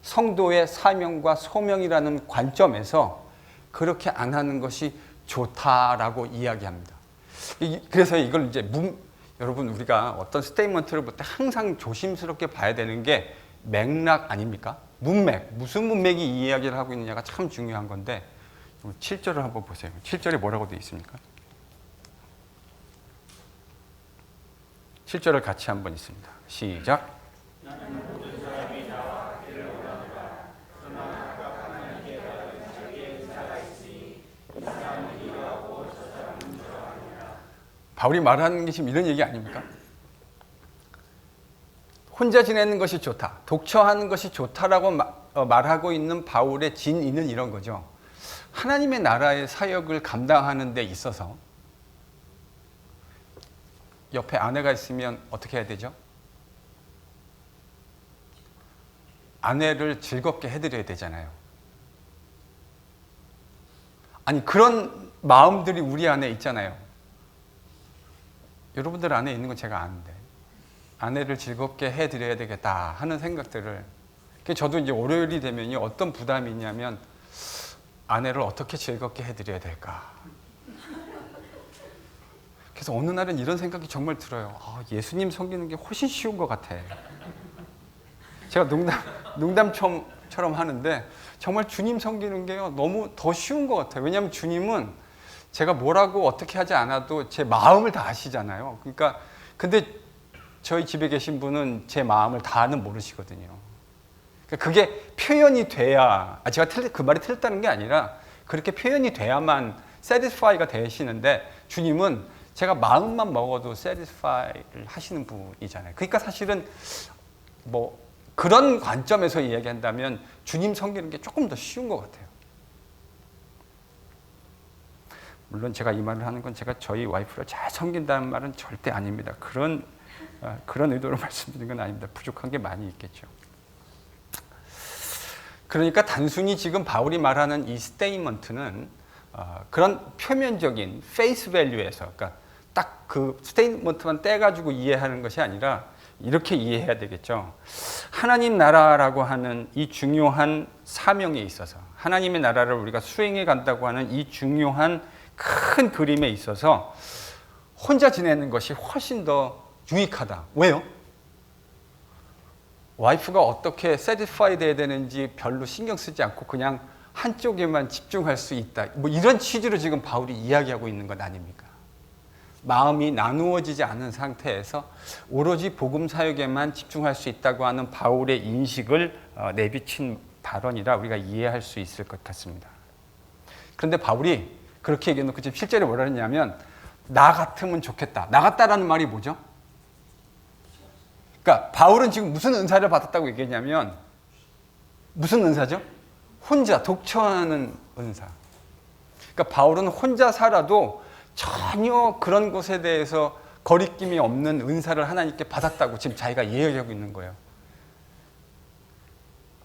성도의 사명과 소명이라는 관점에서 그렇게 안 하는 것이 좋다라고 이야기합니다. 그래서 이걸 이제 여러분, 우리가 어떤 스테이트먼트를 볼 때 항상 조심스럽게 봐야 되는 게 맥락 아닙니까? 문맥, 무슨 문맥이 이 이야기를 하고 있느냐가 참 중요한 건데 7절을 한번 보세요. 7절에 뭐라고 되어 있습니까? 7절을 같이 한번 있습니다. 시작. 바울이 말하는 게 지금 이런 얘기 아닙니까? 혼자 지내는 것이 좋다, 독처하는 것이 좋다라고 말하고 있는 바울의 진의는 이런 거죠. 하나님의 나라의 사역을 감당하는 데 있어서 옆에 아내가 있으면 어떻게 해야 되죠? 아내를 즐겁게 해드려야 되잖아요. 아니, 그런 마음들이 우리 안에 있잖아요. 여러분들 안에 있는 건 제가 아는데 아내를 즐겁게 해드려야 되겠다 하는 생각들을, 저도 이제 월요일이 되면요 어떤 부담이 있냐면 아내를 어떻게 즐겁게 해드려야 될까. 그래서 어느 날은 이런 생각이 정말 들어요. 예수님 섬기는 게 훨씬 쉬운 것 같아. 제가 농담처럼 하는데 정말 주님 섬기는 게요 너무 더 쉬운 것 같아요. 왜냐하면 주님은 제가 뭐라고 어떻게 하지 않아도 제 마음을 다 아시잖아요. 그러니까 근데 저희 집에 계신 분은 제 마음을 다는 모르시거든요. 그러니까 그게 표현이 돼야, 제가 그 말이 틀렸다는 게 아니라 그렇게 표현이 돼야만 satisfy가 되시는데 주님은 제가 마음만 먹어도 satisfy를 하시는 분이잖아요. 그러니까 사실은 뭐 그런 관점에서 이야기한다면 주님 섬기는 게 조금 더 쉬운 것 같아요. 물론 제가 이 말을 하는 건 제가 저희 와이프를 잘 섬긴다는 말은 절대 아닙니다. 그런 의도로 말씀드린 건 아닙니다. 부족한 게 많이 있겠죠. 그러니까 단순히 지금 바울이 말하는 이 스테이먼트는 그런 표면적인 페이스 밸류에서, 그러니까 딱 그 스테이먼트만 떼가지고 이해하는 것이 아니라 이렇게 이해해야 되겠죠. 하나님 나라라고 하는 이 중요한 사명에 있어서, 하나님의 나라를 우리가 수행해 간다고 하는 이 중요한 큰 그림에 있어서 혼자 지내는 것이 훨씬 더 유익하다. 왜요? 와이프가 어떻게 세티스파이 돼야 되는지 별로 신경 쓰지 않고 그냥 한쪽에만 집중할 수 있다. 뭐 이런 취지로 지금 바울이 이야기하고 있는 것 아닙니까? 마음이 나누어지지 않은 상태에서 오로지 복음 사역에만 집중할 수 있다고 하는 바울의 인식을 내비친 발언이라 우리가 이해할 수 있을 것 같습니다. 그런데 바울이 그렇게 얘기해놓고 지금 실제로 뭐라 했냐면 나 같으면 좋겠다. 나 같다라는 말이 뭐죠? 그러니까 바울은 지금 무슨 은사를 받았다고 얘기했냐면 무슨 은사죠? 혼자 독처하는 은사. 그러니까 바울은 혼자 살아도 전혀 그런 것에 대해서 거리낌이 없는 은사를 하나님께 받았다고 지금 자기가 이야기하고 있는 거예요.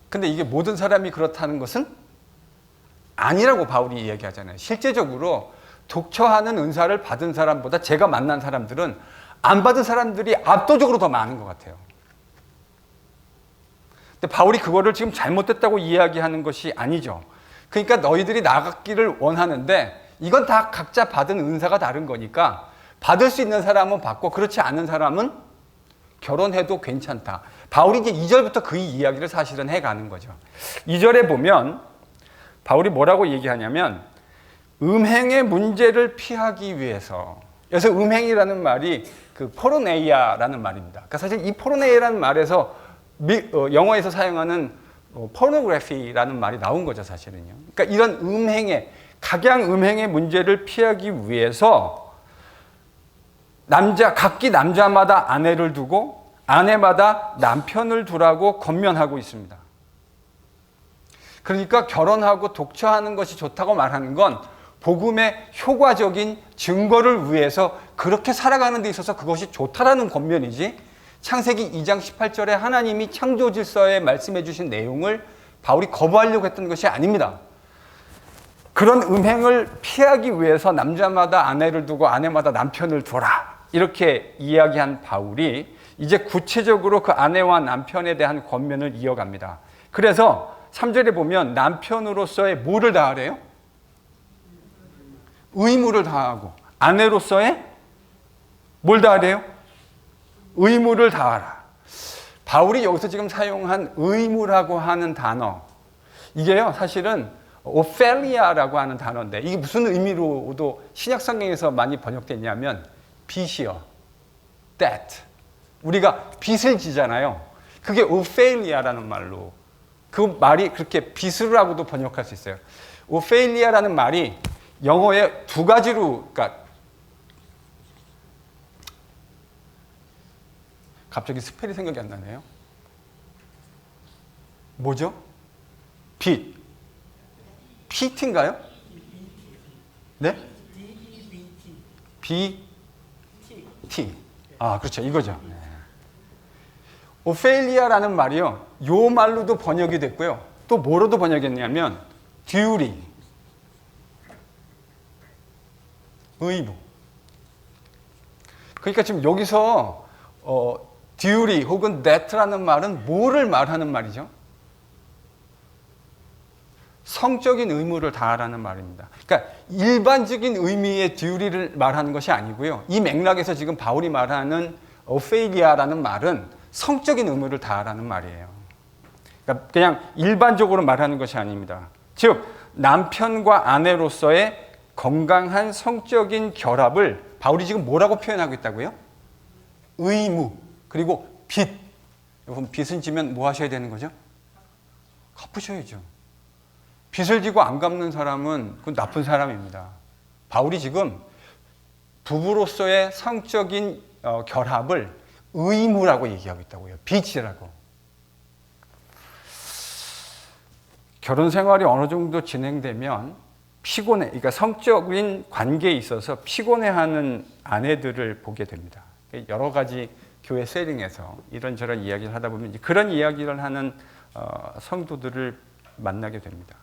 근데 이게 모든 사람이 그렇다는 것은 아니라고 바울이 이야기하잖아요. 실제적으로 독처하는 은사를 받은 사람보다 제가 만난 사람들은 안 받은 사람들이 압도적으로 더 많은 것 같아요. 근데 바울이 그거를 지금 잘못됐다고 이야기하는 것이 아니죠. 그러니까 너희들이 나가기를 원하는데 이건 다 각자 받은 은사가 다른 거니까 받을 수 있는 사람은 받고 그렇지 않은 사람은 결혼해도 괜찮다. 바울이 이제 2절부터 그 이야기를 사실은 해가는 거죠. 2절에 보면 바울이 뭐라고 얘기하냐면 음행의 문제를 피하기 위해서, 그래서 음행이라는 말이 그 포르네이아라는 말입니다. 그러니까 사실 이 포르네이아라는 말에서 영어에서 사용하는 포르노그래피라는 말이 나온 거죠, 사실은요. 그러니까 이런 음행의 각양 음행의 문제를 피하기 위해서 각기 남자마다 아내를 두고 아내마다 남편을 두라고 권면하고 있습니다. 그러니까 결혼하고 독처하는 것이 좋다고 말하는 건 복음의 효과적인 증거를 위해서 그렇게 살아가는 데 있어서 그것이 좋다라는 권면이지, 창세기 2장 18절에 하나님이 창조 질서에 말씀해 주신 내용을 바울이 거부하려고 했던 것이 아닙니다. 그런 음행을 피하기 위해서 남자마다 아내를 두고 아내마다 남편을 둬라, 이렇게 이야기한 바울이 이제 구체적으로 그 아내와 남편에 대한 권면을 이어갑니다. 그래서 3절에 보면 남편으로서의 뭐를 다하래요? 의무를 다하고, 아내로서의 뭘 다하래요? 의무를 다하라. 바울이 여기서 지금 사용한 의무라고 하는 단어, 이게요 사실은 오펠리아라고 하는 단어인데 이게 무슨 의미로도 신약성경에서 많이 번역됐냐면 빚이요, debt. 우리가 빚을 지잖아요. 그게 오펠리아라는 말로, 그 말이 그렇게 빚으로도 번역할 수 있어요. 오펠리아라는 말이 영어에 두 가지로, 그러니까 갑자기 스펠이 생각이 안 나네요. 뭐죠? 빚. PT인가요? 네? BT. 아, 그렇죠. 이거죠. 네. 오펠리아라는 말이요, 요 말로도 번역이 됐고요. 또 뭐로도 번역했냐면 듀리, 의무. 그러니까 지금 여기서 듀리 혹은 debt라는 말은 뭐를 말하는 말이죠? 성적인 의무를 다하라는 말입니다. 그러니까 일반적인 의미의 듀리를 말하는 것이 아니고요. 이 맥락에서 지금 바울이 말하는 오페이리아라는 말은 성적인 의무를 다하라는 말이에요. 그러니까 그냥 일반적으로 말하는 것이 아닙니다. 즉 남편과 아내로서의 건강한 성적인 결합을 바울이 지금 뭐라고 표현하고 있다고요? 의무, 그리고 빚. 여러분 빚은 지면 뭐 하셔야 되는 거죠? 갚으셔야죠. 빚을 지고 안 갚는 사람은 그건 나쁜 사람입니다. 바울이 지금 부부로서의 성적인 결합을 의무라고 얘기하고 있다고요. 빚이라고. 결혼 생활이 어느 정도 진행되면 피곤해, 그러니까 성적인 관계에 있어서 피곤해하는 아내들을 보게 됩니다. 여러 가지 교회 세링에서 이런저런 이야기를 하다 보면 그런 이야기를 하는 성도들을 만나게 됩니다.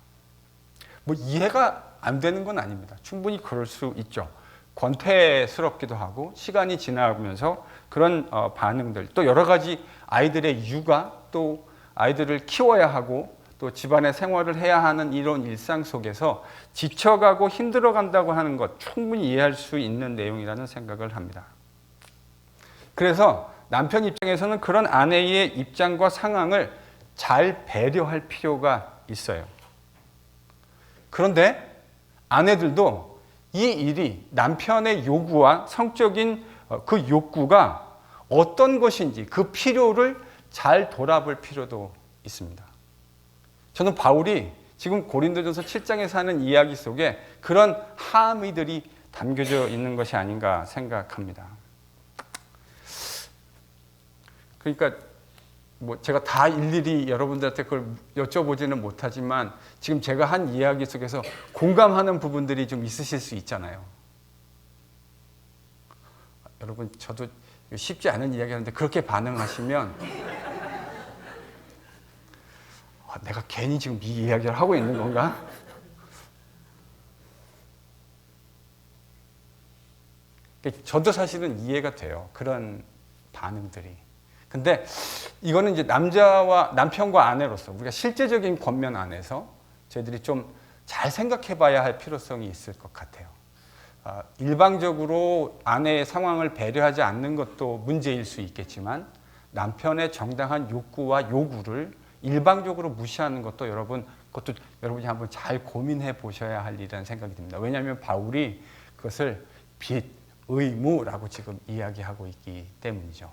뭐 이해가 안 되는 건 아닙니다. 충분히 그럴 수 있죠. 권태스럽기도 하고 시간이 지나가면서 그런 반응들, 또 여러 가지 아이들의 육아, 또 아이들을 키워야 하고 또 집안의 생활을 해야 하는 이런 일상 속에서 지쳐가고 힘들어간다고 하는 것 충분히 이해할 수 있는 내용이라는 생각을 합니다. 그래서 남편 입장에서는 그런 아내의 입장과 상황을 잘 배려할 필요가 있어요. 그런데 아내들도 이 일이 남편의 요구와 성적인 그 욕구가 어떤 것인지 그 필요를 잘 돌아볼 필요도 있습니다. 저는 바울이 지금 고린도전서 7장에서 하는 이야기 속에 그런 함의들이 담겨져 있는 것이 아닌가 생각합니다. 그러니까 뭐 제가 다 일일이 여러분들한테 그걸 여쭤보지는 못하지만 지금 제가 한 이야기 속에서 공감하는 부분들이 좀 있으실 수 있잖아요. 여러분 저도 쉽지 않은 이야기하는데 그렇게 반응하시면 내가 괜히 지금 이 이야기를 하고 있는 건가? 저도 사실은 이해가 돼요. 그런 반응들이. 근데 이거는 이제 남편과 아내로서 우리가 실제적인 권면 안에서 저희들이 좀 잘 생각해 봐야 할 필요성이 있을 것 같아요. 일방적으로 아내의 상황을 배려하지 않는 것도 문제일 수 있겠지만 남편의 정당한 욕구와 요구를 일방적으로 무시하는 것도 그것도 여러분이 한번 잘 고민해 보셔야 할 일이라는 생각이 듭니다. 왜냐하면 바울이 그것을 빚, 의무라고 지금 이야기하고 있기 때문이죠.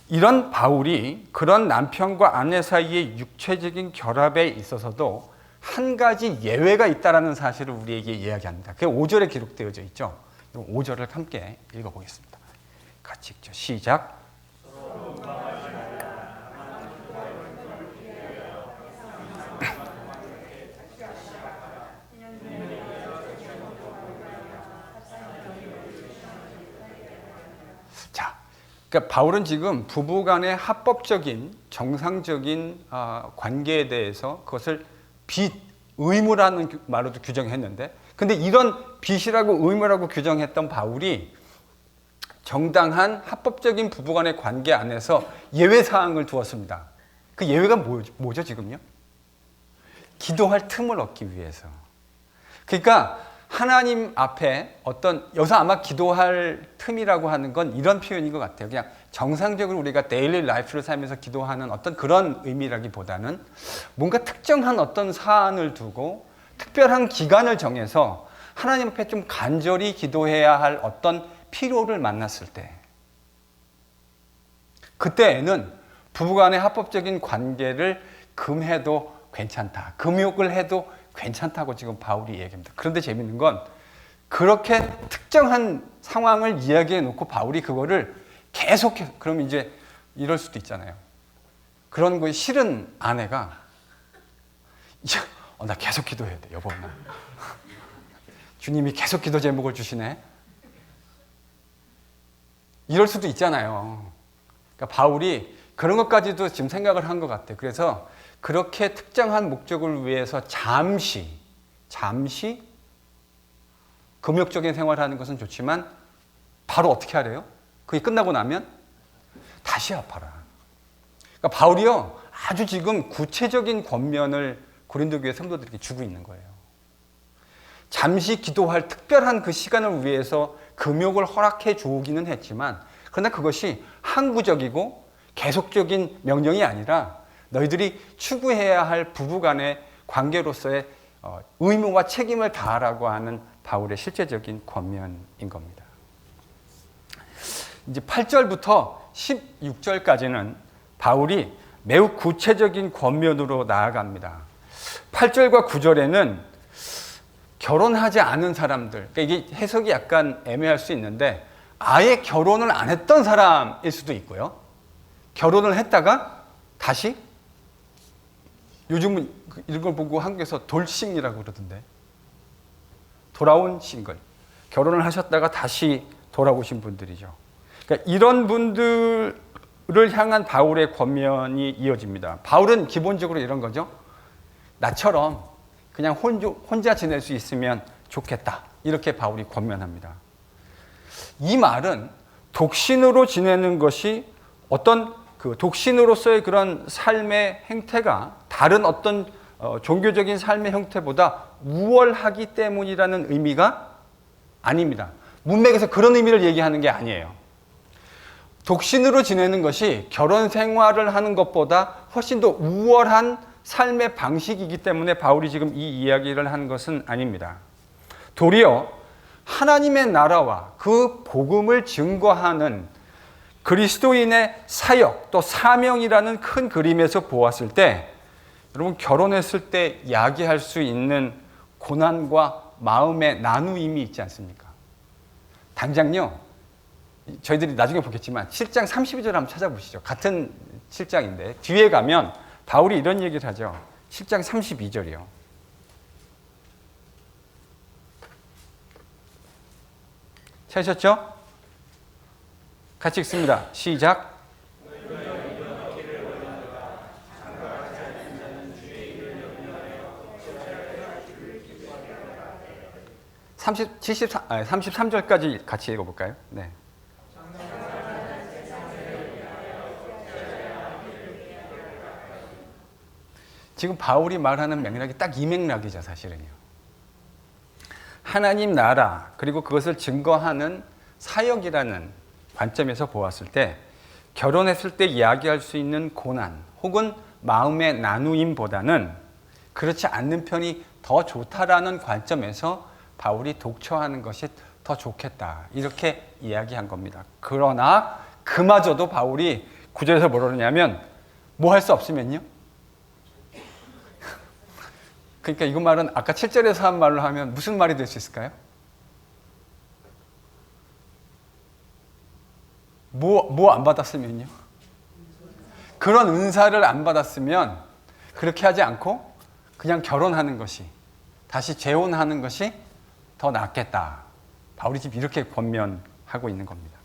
이런 바울이 그런 남편과 아내 사이의 육체적인 결합에 있어서도 한 가지 예외가 있다는 사실을 우리에게 이야기합니다. 그게 5절에 기록되어져 있죠. 5절을 함께 읽어보겠습니다. 같이 읽죠. 시작. 자, 그러니까 바울은 지금 부부간의 합법적인 정상적인 관계에 대해서 그것을 빚, 의무라는 말로도 규정했는데, 근데 이런 빚이라고 의무라고 규정했던 바울이 정당한 합법적인 부부간의 관계 안에서 예외 사항을 두었습니다. 그 예외가 뭐죠 지금요? 기도할 틈을 얻기 위해서. 그러니까 하나님 앞에 여기서 아마 기도할 틈이라고 하는 건 이런 표현인 것 같아요. 그냥 정상적으로 우리가 데일리 라이프를 살면서 기도하는 어떤 그런 의미라기보다는 뭔가 특정한 어떤 사안을 두고 특별한 기간을 정해서 하나님 앞에 좀 간절히 기도해야 할 어떤 필요를 만났을 때, 그때에는 부부간의 합법적인 관계를 금해도 괜찮다, 금욕을 해도 괜찮다고 지금 바울이 얘기합니다. 그런데 재밌는 건 그렇게 특정한 상황을 이야기해 놓고 바울이 그거를 계속해서, 그럼 이제 이럴 수도 있잖아요. 그런 거에 싫은 아내가 나 계속 기도해야 돼, 여보. 나 주님이 계속 기도 제목을 주시네. 이럴 수도 있잖아요. 그러니까 바울이 그런 것까지도 지금 생각을 한 것 같아요. 그래서 그렇게 특정한 목적을 위해서 잠시 금욕적인 생활을 하는 것은 좋지만 바로 어떻게 하래요? 그게 끝나고 나면 다시 아파라. 그러니까 바울이요, 아주 지금 구체적인 권면을 고린도 교회 성도들에게 주고 있는 거예요. 잠시 기도할 특별한 그 시간을 위해서 금욕을 허락해 주기는 했지만, 그러나 그것이 항구적이고 계속적인 명령이 아니라 너희들이 추구해야 할 부부간의 관계로서의 의무와 책임을 다하라고 하는 바울의 실제적인 권면인 겁니다. 이제 8절부터 16절까지는 바울이 매우 구체적인 권면으로 나아갑니다. 8절과 9절에는 결혼하지 않은 사람들, 그러니까 이게 해석이 약간 애매할 수 있는데 아예 결혼을 안 했던 사람일 수도 있고요. 결혼을 했다가 다시, 요즘은 이런 걸 보고 한국에서 돌싱이라고 그러던데, 돌아온 싱글, 결혼을 하셨다가 다시 돌아오신 분들이죠. 그러니까 이런 분들을 향한 바울의 권면이 이어집니다. 바울은 기본적으로 이런 거죠. 나처럼 그냥 혼자 지낼 수 있으면 좋겠다. 이렇게 바울이 권면합니다. 이 말은 독신으로 지내는 것이 어떤 그 독신으로서의 그런 삶의 행태가 다른 어떤 종교적인 삶의 형태보다 우월하기 때문이라는 의미가 아닙니다. 문맥에서 그런 의미를 얘기하는 게 아니에요. 독신으로 지내는 것이 결혼 생활을 하는 것보다 훨씬 더 우월한 삶의 방식이기 때문에 바울이 지금 이 이야기를 한 것은 아닙니다. 도리어 하나님의 나라와 그 복음을 증거하는 그리스도인의 사역 또 사명이라는 큰 그림에서 보았을 때 여러분 결혼했을 때 야기할 수 있는 고난과 마음의 나누임이 있지 않습니까? 당장요. 저희들이 나중에 보겠지만 7장 32절 한번 찾아보시죠. 같은 7장인데 뒤에 가면 바울이 이런 얘기를 하죠. 7장 32절이요. 찾으셨죠? 같이 읽습니다. 시작. 33절까지 같이 읽어볼까요? 네. 지금 바울이 말하는 맥락이 딱 이 맥락이죠, 사실은요. 하나님 나라, 그리고 그것을 증거하는 사역이라는 관점에서 보았을 때 결혼했을 때 이야기할 수 있는 고난 혹은 마음의 나누임보다는 그렇지 않는 편이 더 좋다라는 관점에서 바울이 독처하는 것이 더 좋겠다. 이렇게 이야기한 겁니다. 그러나 그마저도 바울이 9절에서 뭐라 그러냐면 뭐 할 수 없으면요? 그러니까 이거 말은 아까 7절에서 한 말로 하면 무슨 말이 될 수 있을까요? 뭐 안 받았으면요? 그런 은사를 안 받았으면 그렇게 하지 않고 그냥 결혼하는 것이 다시 재혼하는 것이 더 낫겠다. 바울이 지금 이렇게 권면하고 있는 겁니다.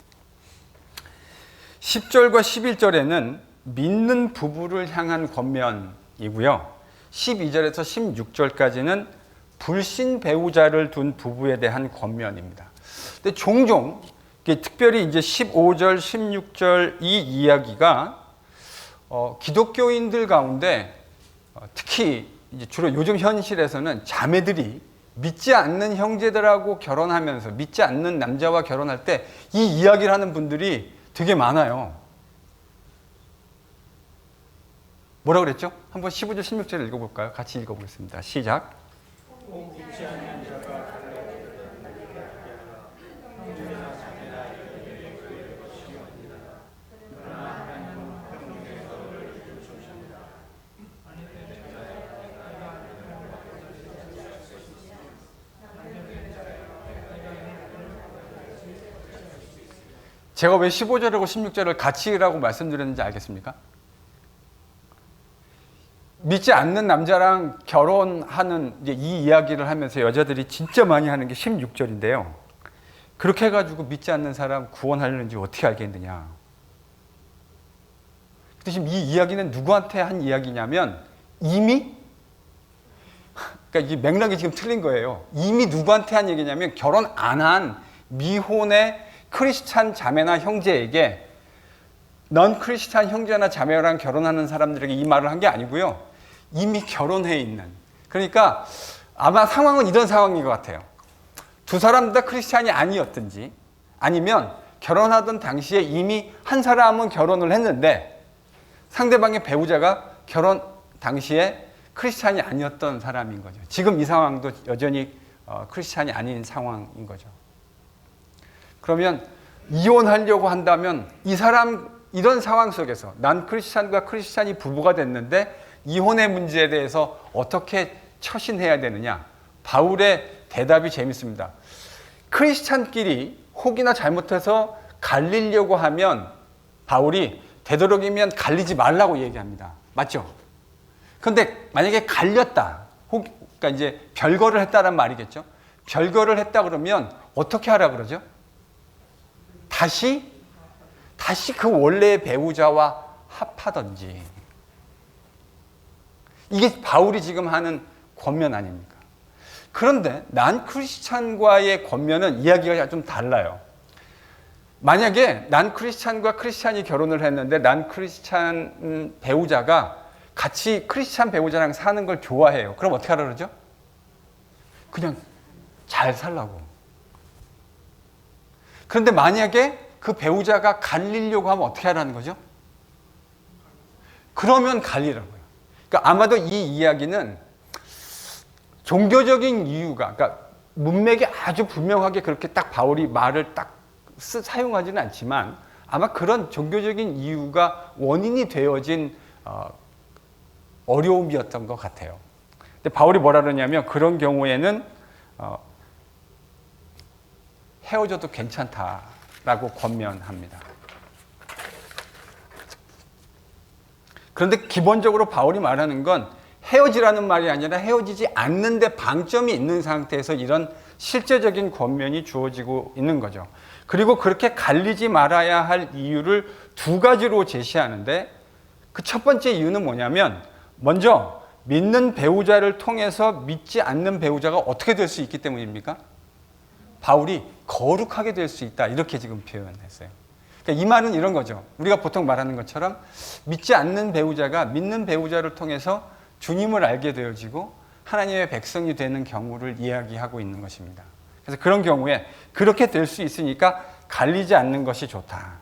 10절과 11절에는 믿는 부부를 향한 권면이고요. 12절에서 16절까지는 불신 배우자를 둔 부부에 대한 권면입니다. 근데 종종 특별히 이제 15절, 16절 이 이야기가 기독교인들 가운데 특히 이제 주로 요즘 현실에서는 자매들이 믿지 않는 형제들하고 결혼하면서 믿지 않는 남자와 결혼할 때 이 이야기를 하는 분들이 되게 많아요. 뭐라 그랬죠? 한번 15절, 16절을 읽어볼까요? 같이 읽어보겠습니다. 시작. 제가 왜 15절하고 16절을 같이 라고 말씀드렸는지 알겠습니까? 믿지 않는 남자랑 결혼하는 이제 이 이야기를 하면서 여자들이 진짜 많이 하는 게 16절인데요. 그렇게 해가지고 믿지 않는 사람 구원하려는지 어떻게 알겠느냐. 근데 지금 이 이야기는 누구한테 한 이야기냐면 이미 그러니까 이 맥락이 지금 틀린 거예요. 이미 누구한테 한 얘기냐면 결혼 안 한 미혼의 크리스찬 자매나 형제에게 넌 크리스찬 형제나 자매랑 결혼하는 사람들에게 이 말을 한 게 아니고요. 이미 결혼해 있는. 그러니까 아마 상황은 이런 상황인 것 같아요. 두 사람 다 크리스찬이 아니었든지 아니면 결혼하던 당시에 이미 한 사람은 결혼을 했는데 상대방의 배우자가 결혼 당시에 크리스찬이 아니었던 사람인 거죠. 지금 이 상황도 여전히 크리스찬이 아닌 상황인 거죠. 그러면 이혼하려고 한다면 이 사람 이런 상황 속에서 난 크리스찬과 크리스찬이 부부가 됐는데 이혼의 문제에 대해서 어떻게 처신해야 되느냐. 바울의 대답이 재밌습니다. 크리스찬끼리 혹이나 잘못해서 갈리려고 하면 바울이 되도록이면 갈리지 말라고 얘기합니다. 맞죠? 그런데 만약에 갈렸다. 그러니까 이제 별거를 했다는 말이겠죠. 별거를 했다 그러면 어떻게 하라 그러죠? 다시 다시 그 원래의 배우자와 합하든지. 이게 바울이 지금 하는 권면 아닙니까? 그런데 난 크리스찬과의 권면은 이야기가 좀 달라요. 만약에 난 크리스찬과 크리스찬이 결혼을 했는데 난 크리스찬 배우자가 같이 크리스찬 배우자랑 사는 걸 좋아해요. 그럼 어떻게 하라 그러죠? 그냥 잘 살라고. 그런데 만약에 그 배우자가 갈리려고 하면 어떻게 하라는 거죠? 그러면 갈리라고요. 그러니까 아마도 이 이야기는 종교적인 이유가, 그러니까 문맥이 아주 분명하게 그렇게 딱 바울이 말을 딱 사용하지는 않지만 아마 그런 종교적인 이유가 원인이 되어진 어려움이었던 것 같아요. 근데 바울이 뭐라 그러냐면 그런 경우에는 헤어져도 괜찮다라고 권면합니다. 그런데 기본적으로 바울이 말하는 건 헤어지라는 말이 아니라 헤어지지 않는데 방점이 있는 상태에서 이런 실제적인 권면이 주어지고 있는 거죠. 그리고 그렇게 갈리지 말아야 할 이유를 두 가지로 제시하는데 그 첫 번째 이유는 뭐냐면 먼저 믿는 배우자를 통해서 믿지 않는 배우자가 어떻게 될 수 있기 때문입니까? 바울이 거룩하게 될 수 있다 이렇게 지금 표현했어요. 그러니까 이 말은 이런 거죠. 우리가 보통 말하는 것처럼 믿지 않는 배우자가 믿는 배우자를 통해서 주님을 알게 되어지고 하나님의 백성이 되는 경우를 이야기하고 있는 것입니다. 그래서 그런 경우에 그렇게 될 수 있으니까 갈리지 않는 것이 좋다.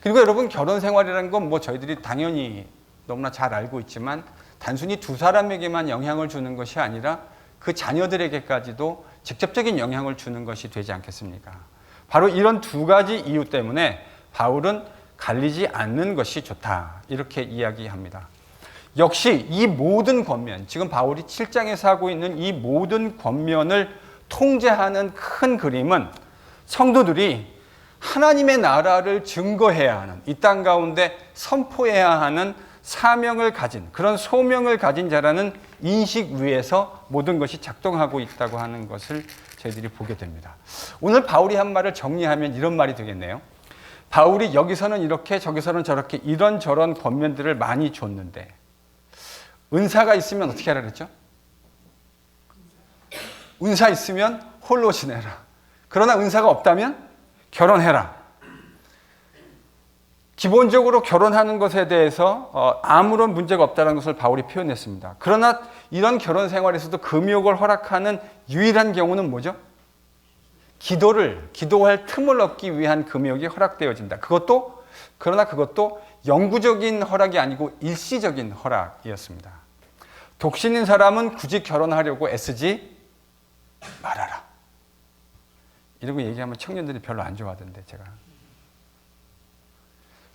그리고 여러분 결혼 생활이라는 건 뭐 저희들이 당연히 너무나 잘 알고 있지만 단순히 두 사람에게만 영향을 주는 것이 아니라 그 자녀들에게까지도 직접적인 영향을 주는 것이 되지 않겠습니까? 바로 이런 두 가지 이유 때문에 바울은 갈리지 않는 것이 좋다 이렇게 이야기합니다. 역시 이 모든 권면, 지금 바울이 7장에서 하고 있는 이 모든 권면을 통제하는 큰 그림은 성도들이 하나님의 나라를 증거해야 하는, 이 땅 가운데 선포해야 하는 사명을 가진, 그런 소명을 가진 자라는 인식 위에서 모든 것이 작동하고 있다고 하는 것을 저희들이 보게 됩니다. 오늘 바울이 한 말을 정리하면 이런 말이 되겠네요. 바울이 여기서는 이렇게 저기서는 저렇게 이런저런 권면들을 많이 줬는데 은사가 있으면 어떻게 하라 그랬죠? 은사 있으면 홀로 지내라. 그러나 은사가 없다면 결혼해라. 기본적으로 결혼하는 것에 대해서 아무런 문제가 없다는 것을 바울이 표현했습니다. 그러나 이런 결혼 생활에서도 금욕을 허락하는 유일한 경우는 뭐죠? 기도할 틈을 얻기 위한 금욕이 허락되어진다. 그러나 그것도 영구적인 허락이 아니고 일시적인 허락이었습니다. 독신인 사람은 굳이 결혼하려고 애쓰지 말아라. 이러고 얘기하면 청년들이 별로 안 좋아하던데 제가.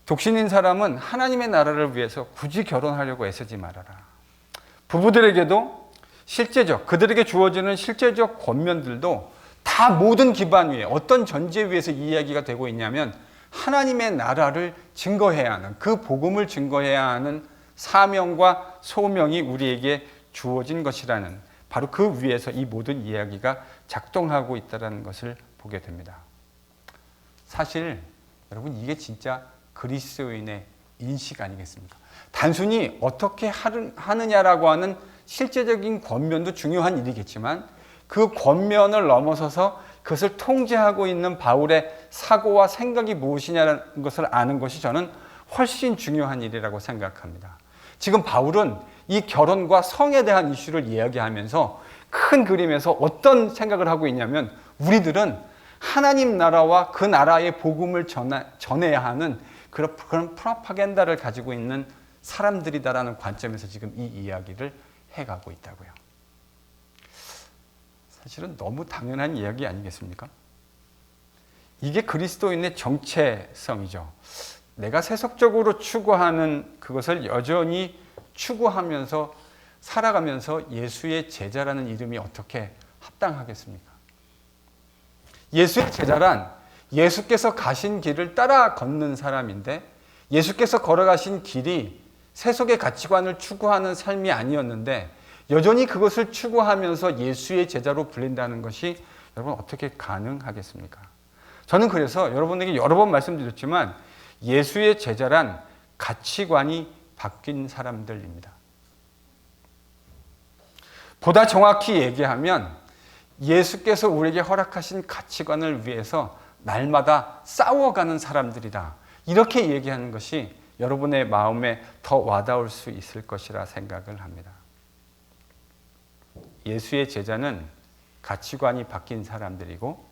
독신인 사람은 하나님의 나라를 위해서 굳이 결혼하려고 애쓰지 말아라. 부부들에게도 그들에게 주어지는 실제적 권면들도 다 모든 기반 위에 어떤 전제 위에서 이야기가 되고 있냐면 하나님의 나라를 증거해야 하는, 그 복음을 증거해야 하는 사명과 소명이 우리에게 주어진 것이라는, 바로 그 위에서 이 모든 이야기가 작동하고 있다는 것을 보게 됩니다. 사실 여러분 이게 진짜 그리스도인의 인식 아니겠습니까? 단순히 어떻게 하느냐라고 하는 실제적인 권면도 중요한 일이겠지만 그 권면을 넘어서서 그것을 통제하고 있는 바울의 사고와 생각이 무엇이냐는 것을 아는 것이 저는 훨씬 중요한 일이라고 생각합니다. 지금 바울은 이 결혼과 성에 대한 이슈를 이야기하면서 큰 그림에서 어떤 생각을 하고 있냐면 우리들은 하나님 나라와 그 나라의 복음을 전해야 하는 그런 프로파간다를 가지고 있는 사람들이다라는 관점에서 지금 이 이야기를 해가고 있다고요. 사실은 너무 당연한 이야기 아니겠습니까? 이게 그리스도인의 정체성이죠. 내가 세속적으로 추구하는 그것을 여전히 추구하면서 살아가면서 예수의 제자라는 이름이 어떻게 합당하겠습니까? 예수의 제자란 예수께서 가신 길을 따라 걷는 사람인데 예수께서 걸어가신 길이 세속의 가치관을 추구하는 삶이 아니었는데 여전히 그것을 추구하면서 예수의 제자로 불린다는 것이 여러분 어떻게 가능하겠습니까? 저는 그래서 여러분에게 여러 번 말씀드렸지만 예수의 제자란 가치관이 바뀐 사람들입니다. 보다 정확히 얘기하면 예수께서 우리에게 허락하신 가치관을 위해서 날마다 싸워가는 사람들이다. 이렇게 얘기하는 것이 여러분의 마음에 더 와닿을 수 있을 것이라 생각을 합니다. 예수의 제자는 가치관이 바뀐 사람들이고,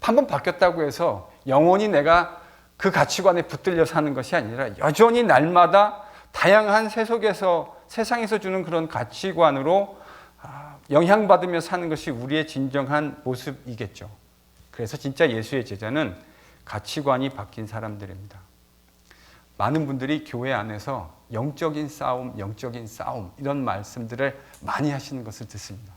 한번 바뀌었다고 해서 영원히 내가 그 가치관에 붙들려 사는 것이 아니라 여전히 날마다 다양한 세상에서 주는 그런 가치관으로 영향받으며 사는 것이 우리의 진정한 모습이겠죠. 그래서 진짜 예수의 제자는 가치관이 바뀐 사람들입니다. 많은 분들이 교회 안에서 영적인 싸움 이런 말씀들을 많이 하시는 것을 듣습니다.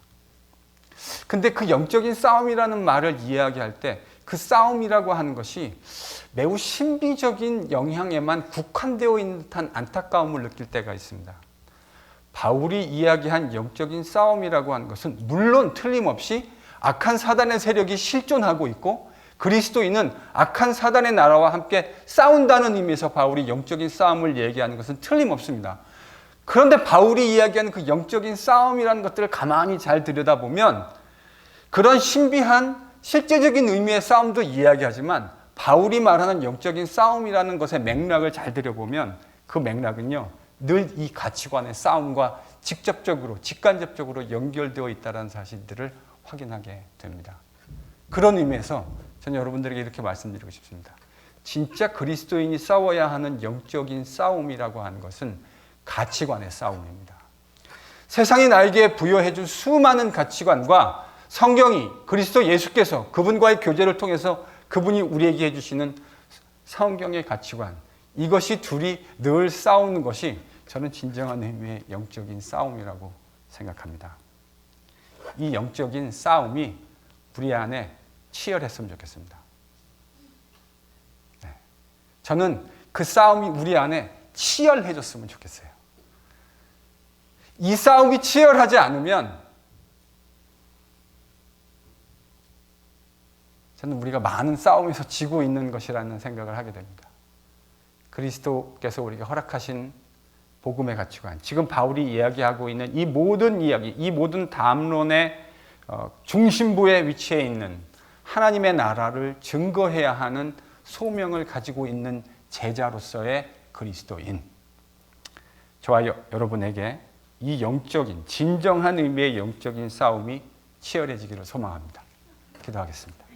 근데 그 영적인 싸움이라는 말을 이야기할 때 그 싸움이라고 하는 것이 매우 신비적인 영향에만 국한되어 있는 듯한 안타까움을 느낄 때가 있습니다. 바울이 이야기한 영적인 싸움이라고 하는 것은 물론 틀림없이 악한 사단의 세력이 실존하고 있고 그리스도인은 악한 사단의 나라와 함께 싸운다는 의미에서 바울이 영적인 싸움을 얘기하는 것은 틀림없습니다. 그런데 바울이 이야기하는 그 영적인 싸움이라는 것들을 가만히 잘 들여다보면 그런 신비한 실제적인 의미의 싸움도 이야기하지만 바울이 말하는 영적인 싸움이라는 것의 맥락을 잘 들여보면 그 맥락은요, 늘 이 가치관의 싸움과 직간접적으로 연결되어 있다는 사실들을 확인하게 됩니다. 그런 의미에서 저는 여러분들에게 이렇게 말씀드리고 싶습니다. 진짜 그리스도인이 싸워야 하는 영적인 싸움이라고 하는 것은 가치관의 싸움입니다. 세상이 나에게 부여해 준 수많은 가치관과 성경이 그리스도 예수께서 그분과의 교제를 통해서 그분이 우리에게 해주시는 성경의 가치관, 이것이 둘이 늘 싸우는 것이 저는 진정한 의미의 영적인 싸움이라고 생각합니다. 이 영적인 싸움이 우리 안에 치열했으면 좋겠습니다. 네. 저는 그 싸움이 우리 안에 치열해졌으면 좋겠어요. 이 싸움이 치열하지 않으면 저는 우리가 많은 싸움에서 지고 있는 것이라는 생각을 하게 됩니다. 그리스도께서 우리에게 허락하신 복음의 가치관, 지금 바울이 이야기하고 있는 이 모든 이야기, 이 모든 담론의 중심부에 위치해 있는 하나님의 나라를 증거해야 하는 소명을 가지고 있는 제자로서의 그리스도인, 저와 여러분에게 이 영적인, 진정한 의미의 영적인 싸움이 치열해지기를 소망합니다. 기도하겠습니다.